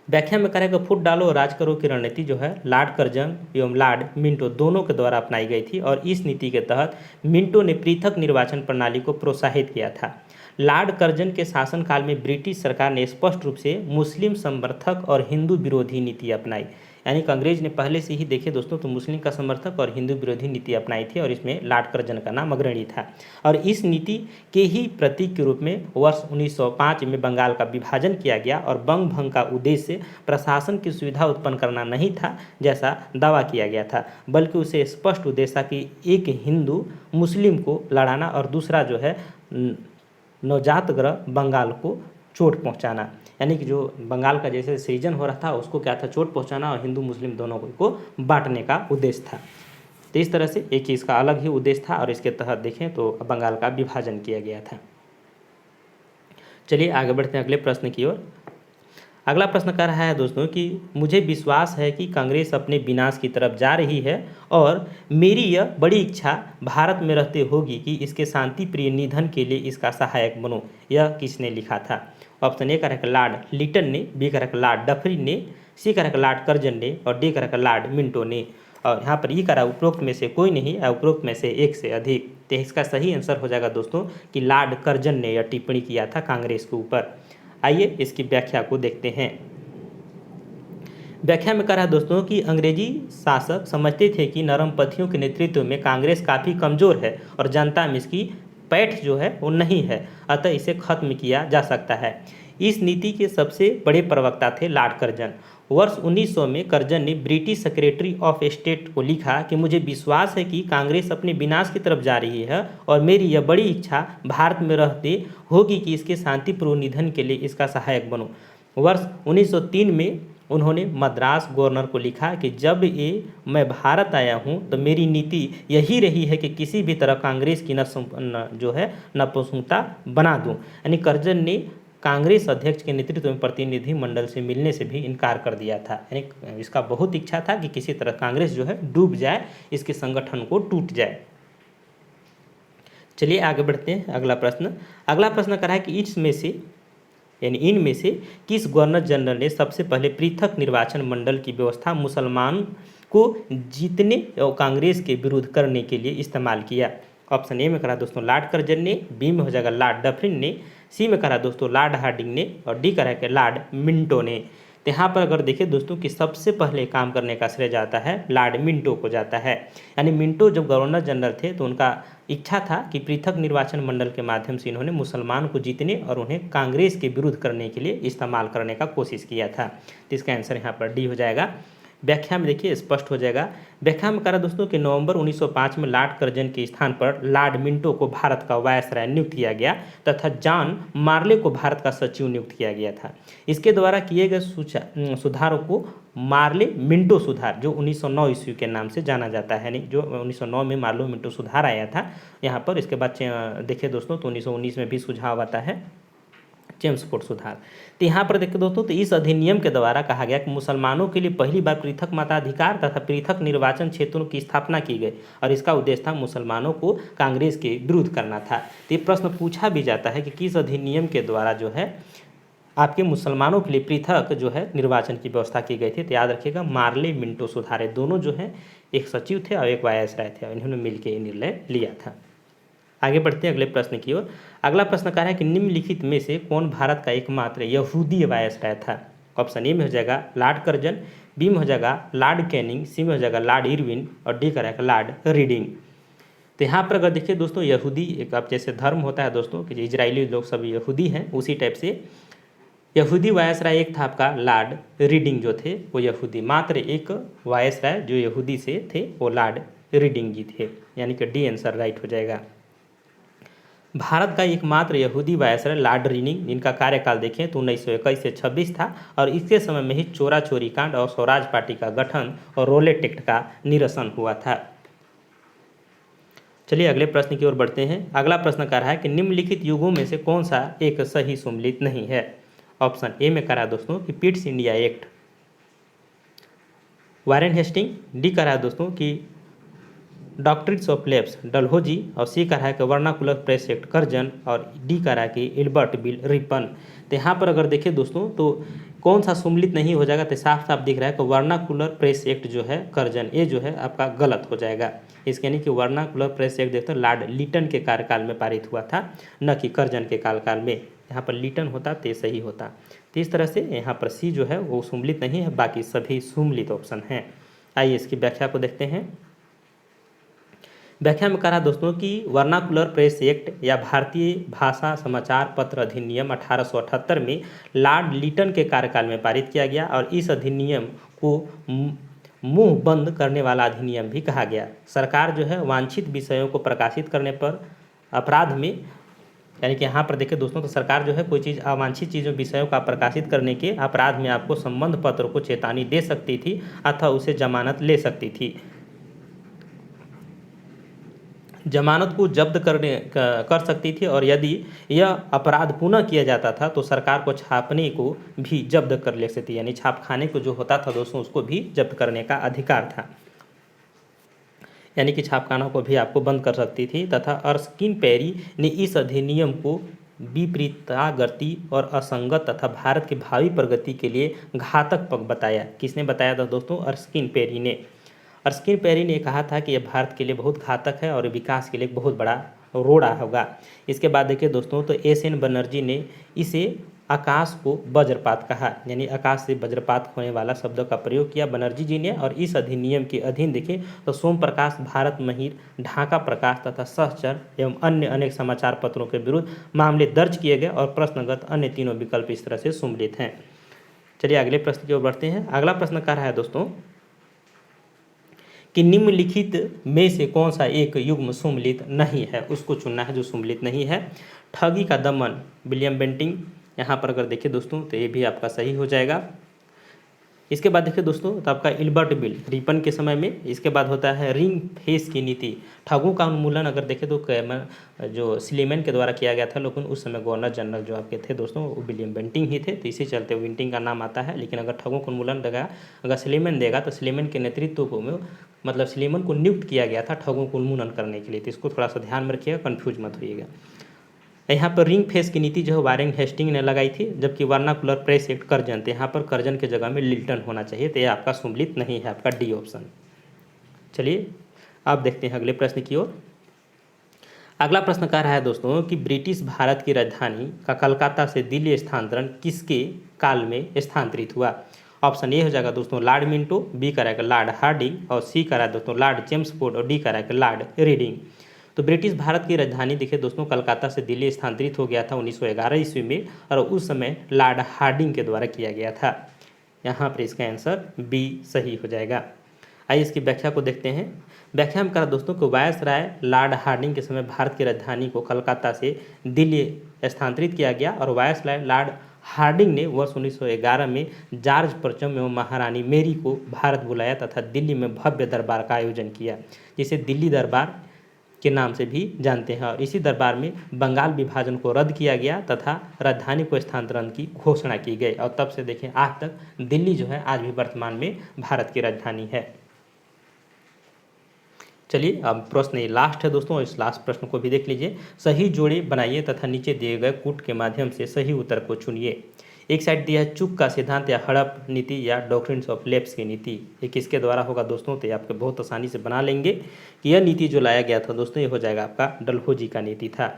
Speaker 1: व्याख्या में करेगा फुट डालो और राज करो की रणनीति जो है लॉर्ड कर्जन एवं लॉर्ड मिंटो दोनों के द्वारा अपनाई गई थी और इस नीति के तहत मिंटो ने पृथक निर्वाचन प्रणाली को प्रोत्साहित किया था। लॉर्ड कर्जन के शासनकाल में ब्रिटिश सरकार ने स्पष्ट रूप से मुस्लिम समर्थक और हिंदू विरोधी नीति अपनाई। यानी कि अंग्रेज ने पहले से ही देखे दोस्तों तो मुस्लिम का समर्थक और हिंदू विरोधी नीति अपनाई थी और इसमें लॉर्ड कर्जन का नाम अग्रणी था। और इस नीति के ही प्रतीक के रूप में वर्ष 1905 में बंगाल का विभाजन किया गया और बंग भंग का उद्देश्य प्रशासन की सुविधा उत्पन्न करना नहीं था जैसा दावा किया गया था, बल्कि उसे स्पष्ट उद्देश्य था कि एक हिंदू मुस्लिम को लड़ाना और दूसरा जो है नवजात ग्रह बंगाल को चोट पहुंचाना। यानी कि जो बंगाल का जैसे सृजन हो रहा था उसको क्या था, चोट पहुंचाना और हिंदू मुस्लिम दोनों को बांटने का उद्देश्य था। तो इस तरह से एक चीज़ का अलग ही उद्देश्य था और इसके तहत देखें तो बंगाल का विभाजन किया गया था। चलिए आगे बढ़ते हैं अगले प्रश्न की ओर। अगला प्रश्न कर रहा है दोस्तों कि मुझे विश्वास है कि कांग्रेस अपने विनाश की तरफ जा रही है और मेरी यह बड़ी इच्छा भारत में रहते होगी कि इसके शांति प्रिय निधन के लिए इसका सहायक बनूं। यह किसने लिखा था। ऑप्शन ए करेगा लॉर्ड लिटन ने, बी करेगा लॉर्ड डफरिन ने, सी करेगा लॉर्ड कर्जन ने और डी करेगा लॉर्ड मिंटो ने। और यहाँ पर ये करा उपरोक्त में से कोई नहीं है, उपरोक्त में से एक से अधिक। तो इसका सही आंसर हो जाएगा दोस्तों कि लॉर्ड कर्जन ने यह टिप्पणी किया था कांग्रेस के ऊपर। आइए इसकी व्याख्या को देखते हैं। व्याख्या में कह रहा है दोस्तों कि अंग्रेजी शासक समझते थे कि नरमपंथियों के नेतृत्व में कांग्रेस काफ़ी कमज़ोर है और जनता में इसकी पैठ जो है वो नहीं है, अतः इसे खत्म किया जा सकता है। इस नीति के सबसे बड़े प्रवक्ता थे लॉर्ड कर्जन। वर्ष 1900 में कर्जन ने ब्रिटिश सेक्रेटरी ऑफ स्टेट को लिखा कि मुझे विश्वास है कि कांग्रेस अपने विनाश की तरफ जा रही है और मेरी यह बड़ी इच्छा भारत में रहते होगी कि इसके शांतिपूर्ण निधन के लिए इसका सहायक बनूं। वर्ष 1903 में उन्होंने मद्रास गवर्नर को लिखा कि जब ये मैं भारत आया हूँ तो मेरी नीति यही रही है कि किसी भी तरह कांग्रेस की नपुंसकता बना दूँ। यानी कर्जन ने कांग्रेस अध्यक्ष के नेतृत्व में प्रतिनिधि मंडल से मिलने से भी इनकार कर दिया था। यानी इसका बहुत इच्छा था कि किसी तरह कांग्रेस जो है डूब जाए, इसके संगठन को टूट जाए। चलिए आगे बढ़ते हैं। अगला प्रश्न कर रहा है कि इसमें से यानी इनमें से किस गवर्नर जनरल ने सबसे पहले पृथक निर्वाचन मंडल की व्यवस्था मुसलमान को जीतने और कांग्रेस के विरुद्ध करने के लिए इस्तेमाल किया। ऑप्शन ए में करा दोस्तों लॉर्ड कर्जन ने, बी में हो जाएगा लॉर्ड डफरिन ने, सी में करा दोस्तों लॉर्ड हार्डिंग ने और डी करा के लॉर्ड मिंटो ने। तो यहाँ पर अगर देखें दोस्तों कि सबसे पहले काम करने का श्रेय जाता है लॉर्ड मिंटो को जाता है। यानी मिंटो जब गवर्नर जनरल थे तो उनका इच्छा था कि पृथक निर्वाचन मंडल के माध्यम से इन्होंने मुसलमान को जीतने और उन्हें कांग्रेस के विरुद्ध करने के लिए इस्तेमाल करने का कोशिश किया था। तो इसका आंसर यहाँ पर डी हो जाएगा। व्याख्या में देखिए स्पष्ट हो जाएगा। व्याख्या में कहा दोस्तों कि नवंबर 1905 में लॉर्ड कर्जन के स्थान पर लॉर्ड मिंटो को भारत का वायसराय नियुक्त किया गया तथा जॉन मार्ले को भारत का सचिव नियुक्त किया गया था। इसके द्वारा किए गए सुधारों को मार्ले मिंटो सुधार, जो 1909 ईस्वी के नाम से जाना जाता है, यानी जो 1909 में मार्ले मिंटो सुधार आया था यहाँ पर। इसके बाद देखिए दोस्तों तो 1919 में भी सुझाव आता है चेम्सफोर्ड सुधार। तो यहाँ पर देखिए दोस्तों तो इस अधिनियम के द्वारा कहा गया कि मुसलमानों के लिए पहली बार पृथक मताधिकार तथा पृथक निर्वाचन क्षेत्रों की स्थापना की गई और इसका उद्देश्य था मुसलमानों को कांग्रेस के विरुद्ध करना था। तो ये प्रश्न पूछा भी जाता है कि किस अधिनियम के द्वारा जो है आपके मुसलमानों के लिए पृथक जो है निर्वाचन की व्यवस्था की गई थी। तो याद रखिएगा मार्ले मिंटो सुधार, दोनों जो हैं एक सचिव थे और एक वायसराय थे और इन्होंने मिलकर ये निर्णय लिया था। आगे बढ़ते हैं अगले प्रश्न की ओर। अगला प्रश्न कह रहा है कि निम्नलिखित में से कौन भारत का एकमात्र यहूदी वायसराय था। ऑप्शन ए में हो जाएगा लॉर्ड कर्जन, बी में हो जाएगा लॉर्ड कैनिंग, सी में हो जाएगा लॉर्ड इरविन और डी करेगा लॉर्ड रीडिंग। तो यहाँ पर अगर देखिए दोस्तों यहूदी एक अब जैसे धर्म होता है दोस्तों कि इजरायली लोग सब यहूदी हैं, उसी टाइप से यहूदी वायसराय एक था आपका लॉर्ड रीडिंग जो थे वो यहूदी, मात्र एक वायसराय जो यहूदी से थे वो लॉर्ड रीडिंग जी थे, यानी कि डी आंसर राइट हो जाएगा। भारत का एकमात्र यहूदी वायसराय लॉर्ड रीडिंग, इनका कार्यकाल देखें तो 1921 से 26 था और इसके समय में ही चोरा चोरी कांड और स्वराज पार्टी का गठन और रोलेट एक्ट का निरसन हुआ था। चलिए अगले प्रश्न की ओर बढ़ते हैं। अगला प्रश्न कर रहा है कि निम्नलिखित युगों में से कौन सा एक सही सुमेलित नहीं है। ऑप्शन ए में करा दोस्तों कि Pitt's India act, Warren Hasting, डी करा है दोस्तों कि डॉक्ट्रिन्स ऑफ लेब्स डलहौजी और सी करा है कि वर्नाकुलर प्रेस एक्ट कर्जन और डी करा है कि इल्बर्ट बिल रिपन। तो यहाँ पर अगर देखें दोस्तों तो कौन सा सुमेलित नहीं हो जाएगा, तो साफ साफ दिख रहा है कि वर्नाकुलर प्रेस एक्ट जो है कर्जन, ये जो है आपका गलत हो जाएगा। इसके यानी कि वर्नाकुलर प्रेस एक्ट देखते हैं लॉर्ड लिटन के कार्यकाल में पारित हुआ था, न कि कर्जन के कार्यकाल में। यहाँ पर लिटन होता तो सही होता। तो इस तरह से यहाँ पर सी जो है वो सुमेलित नहीं है, बाकी सभी सुमेलित ऑप्शन हैं। आइए इसकी व्याख्या को देखते हैं। व्याख्या में कहा दोस्तों कि वर्नाकुलर प्रेस एक्ट या भारतीय भाषा समाचार पत्र अधिनियम 1878 में लॉर्ड लिटन के कार्यकाल में पारित किया गया और इस अधिनियम को मुंह बंद करने वाला अधिनियम भी कहा गया। सरकार जो है वांछित विषयों को प्रकाशित करने पर अपराध में, यानी कि यहाँ पर देखिए दोस्तों तो सरकार जो है कोई चीज़ अवांछित चीज़ों विषयों का प्रकाशित करने के अपराध में आपको संबंध पत्र को चेतावनी दे सकती थी अथवा उसे जमानत ले सकती थी। जमानत को जब्त कर सकती थी और यदि यह अपराध पुनः किया जाता था तो सरकार को छापने को भी जब्त कर ले सकती, यानी छापखाने को जो होता था दोस्तों उसको भी जब्त करने का अधिकार था, यानी कि छापखानों को भी आपको बंद कर सकती थी। तथा अर्स्किन पेरी ने इस अधिनियम को विपरीतागति और असंगत तथा भारत की भावी प्रगति के लिए घातक बताया। किसने बताया था दोस्तों? अर्स्किन पेरी ने। अर्स्किन पेरी ने कहा था कि यह भारत के लिए बहुत घातक है और विकास के लिए बहुत बड़ा रोड़ा होगा। इसके बाद देखिए दोस्तों तो एस.एन. बनर्जी ने इसे आकाश को वज्रपात कहा, यानी आकाश से वज्रपात होने वाला शब्दों का प्रयोग किया बनर्जी जी ने। और इस अधिनियम के अधीन देखें तो सोम प्रकाश, भारत महिर, ढाका प्रकाश तथा सहचर एवं अन्य अनेक समाचार पत्रों के विरुद्ध मामले दर्ज किए गए और प्रश्नगत अन्य तीनों विकल्प इस तरह से सुमेलित हैं। चलिए अगले प्रश्न की ओर बढ़ते हैं। अगला प्रश्न कह रहा है दोस्तों कि निम्नलिखित में से कौन सा एक युग्म सुमेलित नहीं है, उसको चुनना है जो सुमेलित नहीं है। ठगी का दमन विलियम बेंटिंक, यहाँ पर अगर देखिए दोस्तों तो ये भी आपका सही हो जाएगा। इसके बाद देखिए दोस्तों तो आपका इल्बर्ट बिल रिपन के समय में। इसके बाद होता है रिंग फेस की नीति, ठगों का उन्मूलन अगर देखें तो जो स्लीमैन के द्वारा किया गया था, लेकिन उस समय गवर्नर जनरल जो आपके थे दोस्तों वो विलियम बेंटिंक ही थे, तो इसी चलते विंटिंग का नाम आता है। लेकिन अगर ठगों का उन्मूलन देगा अगर स्लीमैन देगा तो स्लीमैन के नेतृत्व में मतलब स्लीमैन को नियुक्त किया गया था ठगों को उन्मूलन करने के लिए, तो इसको थोड़ा सा ध्यान में रखिएगा, कन्फ्यूज मत होइएगा। यहाँ पर रिंग फेस की नीति जो है वारेन हेस्टिंग ने लगाई थी, जबकि वर्नाकुलर प्रेस एक्ट कर्जन, तो यहाँ पर कर्जन के जगह में लिल्टन होना चाहिए, तो यह आपका सुमेलित नहीं है, आपका डी ऑप्शन। चलिए अब देखते हैं अगले प्रश्न की ओर। अगला प्रश्न कह रहा है दोस्तों कि ब्रिटिश भारत की राजधानी का कलकत्ता से दिल्ली स्थानांतरण किसके काल में स्थानांतरित हुआ। ऑप्शन ए हो जाएगा दोस्तों लॉर्ड मिंटो, बी करेगा लॉर्ड हार्डिंग और सी करा दोस्तों लॉर्ड चेम्सफोर्ड और डी करेगा लॉर्ड रीडिंग। तो ब्रिटिश भारत की राजधानी देखिए दोस्तों कलकत्ता से दिल्ली स्थानांतरित हो गया था 1911 ईस्वी में और उस समय लॉर्ड हार्डिंग के द्वारा किया गया था। यहाँ पर इसका आंसर बी सही हो जाएगा। आइए इसकी व्याख्या को देखते हैं। व्याख्या में कहा दोस्तों कि वायसराय लॉर्ड हार्डिंग के समय भारत की राजधानी को कलकत्ता से दिल्ली स्थानांतरित किया गया और वायसराय लॉर्ड हार्डिंग ने वर्ष 1911 में जॉर्ज प्रथम एवं महारानी मेरी को भारत बुलाया तथा दिल्ली में भव्य दरबार का आयोजन किया, जिसे दिल्ली दरबार के नाम से भी जानते हैं। और इसी दरबार में बंगाल विभाजन को रद्द किया गया तथा राजधानी को स्थानांतरण की घोषणा की गई और तब से देखें आज तक दिल्ली जो है आज भी वर्तमान में भारत की राजधानी है। चलिए अब प्रश्न ये लास्ट है दोस्तों, इस लास्ट प्रश्न को भी देख लीजिए। सही जोड़े बनाइए तथा नीचे दिए गए कूट के माध्यम से सही उत्तर को चुनिए। एक साइड दिया है चुक का सिद्धांत या हड़प नीति या डॉक्ट्रिन्स ऑफ लेप्स की नीति। ये किसके द्वारा होगा दोस्तों, तो ये आपके बहुत आसानी से बना लेंगे कि यह नीति जो लाया गया था दोस्तों ये हो जाएगा आपका डलहौजी का नीति था।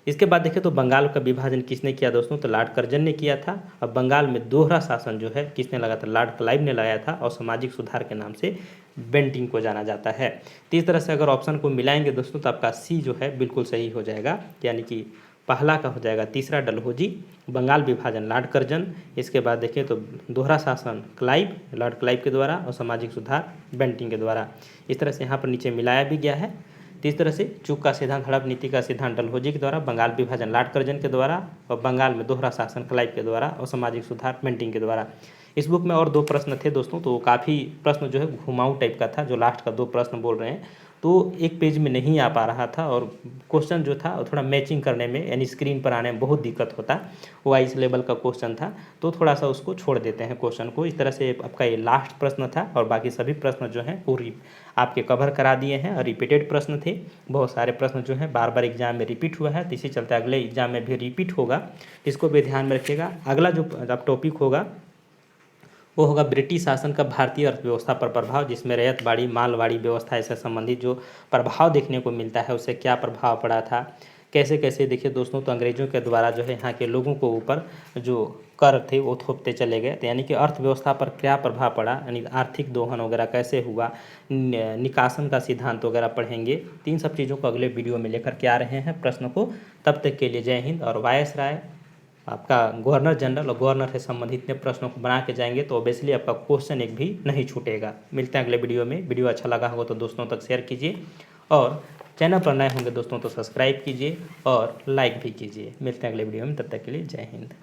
Speaker 1: इसके बाद देखें तो बंगाल का विभाजन किसने किया दोस्तों, तो लॉर्ड कर्जन ने किया था। और बंगाल में दोहरा शासन जो है किसने लगाया था, लॉर्ड क्लाइव ने लगाया था और सामाजिक सुधार के नाम से बेंटिंग को जाना जाता है। तो इस तरह से अगर ऑप्शन को मिलाएंगे दोस्तों तो आपका सी जो है बिल्कुल सही हो जाएगा, यानी कि पहला का हो जाएगा तीसरा डलहौजी, बंगाल विभाजन लॉर्ड कर्जन, इसके बाद देखें तो दोहरा शासन क्लाइव लॉर्ड क्लाइव के द्वारा और सामाजिक सुधार बेंटिंग के द्वारा। इस तरह से यहाँ पर नीचे मिलाया भी गया है। तो इस तरह से चुक का सिद्धांत हड़प नीति का सिद्धांत डलहौजी के द्वारा, बंगाल विभाजन लॉर्ड कर्जन के द्वारा और बंगाल में दोहरा शासन क्लाइव के द्वारा और सामाजिक सुधार बेंटिंग के द्वारा। इस बुक में और 2 प्रश्न थे दोस्तों, तो काफ़ी प्रश्न जो है घुमाऊ टाइप का था, जो लास्ट का 2 प्रश्न बोल रहे हैं तो एक पेज में नहीं आ पा रहा था और क्वेश्चन जो था थोड़ा मैचिंग करने में यानी स्क्रीन पर आने में बहुत दिक्कत होता। वो इस लेवल का क्वेश्चन था तो थोड़ा सा उसको छोड़ देते हैं क्वेश्चन को। इस तरह से आपका ये लास्ट प्रश्न था और बाकी सभी प्रश्न जो हैं पूरी आपके कवर करा दिए हैं और रिपीटेड प्रश्न थे। बहुत सारे प्रश्न जो हैं बार बार एग्जाम में रिपीट हुआ है, तो इसी चलते अगले एग्जाम में भी रिपीट होगा, इसको भी ध्यान में रखिएगा। अगला जो अब टॉपिक होगा वो होगा ब्रिटिश शासन का भारतीय अर्थव्यवस्था पर प्रभाव, जिसमें रैयतवाड़ी मालवाड़ी व्यवस्था से संबंधित जो प्रभाव देखने को मिलता है उससे क्या प्रभाव पड़ा था, कैसे कैसे देखिए दोस्तों तो अंग्रेज़ों के द्वारा जो है यहाँ के लोगों को ऊपर जो कर थे वो थोपते चले गए, तो यानी कि अर्थव्यवस्था पर क्या प्रभाव पड़ा, यानी आर्थिक दोहन वगैरह कैसे हुआ, निकासन का सिद्धांत वगैरह पढ़ेंगे। तो इन सब चीज़ों को अगले वीडियो में लेकर के आ रहे हैं प्रश्न को। तब तक के लिए जय हिंद। और वायसराय आपका गवर्नर जनरल और गवर्नर से संबंधित इतने प्रश्नों को बना के जाएंगे तो ऑब्वियसली आपका क्वेश्चन एक भी नहीं छूटेगा। मिलते हैं अगले वीडियो में। वीडियो अच्छा लगा होगा तो दोस्तों तक शेयर कीजिए और चैनल पर नए होंगे दोस्तों तो सब्सक्राइब कीजिए और लाइक भी कीजिए। मिलते हैं अगले वीडियो में, तब तक के लिए जय हिंद।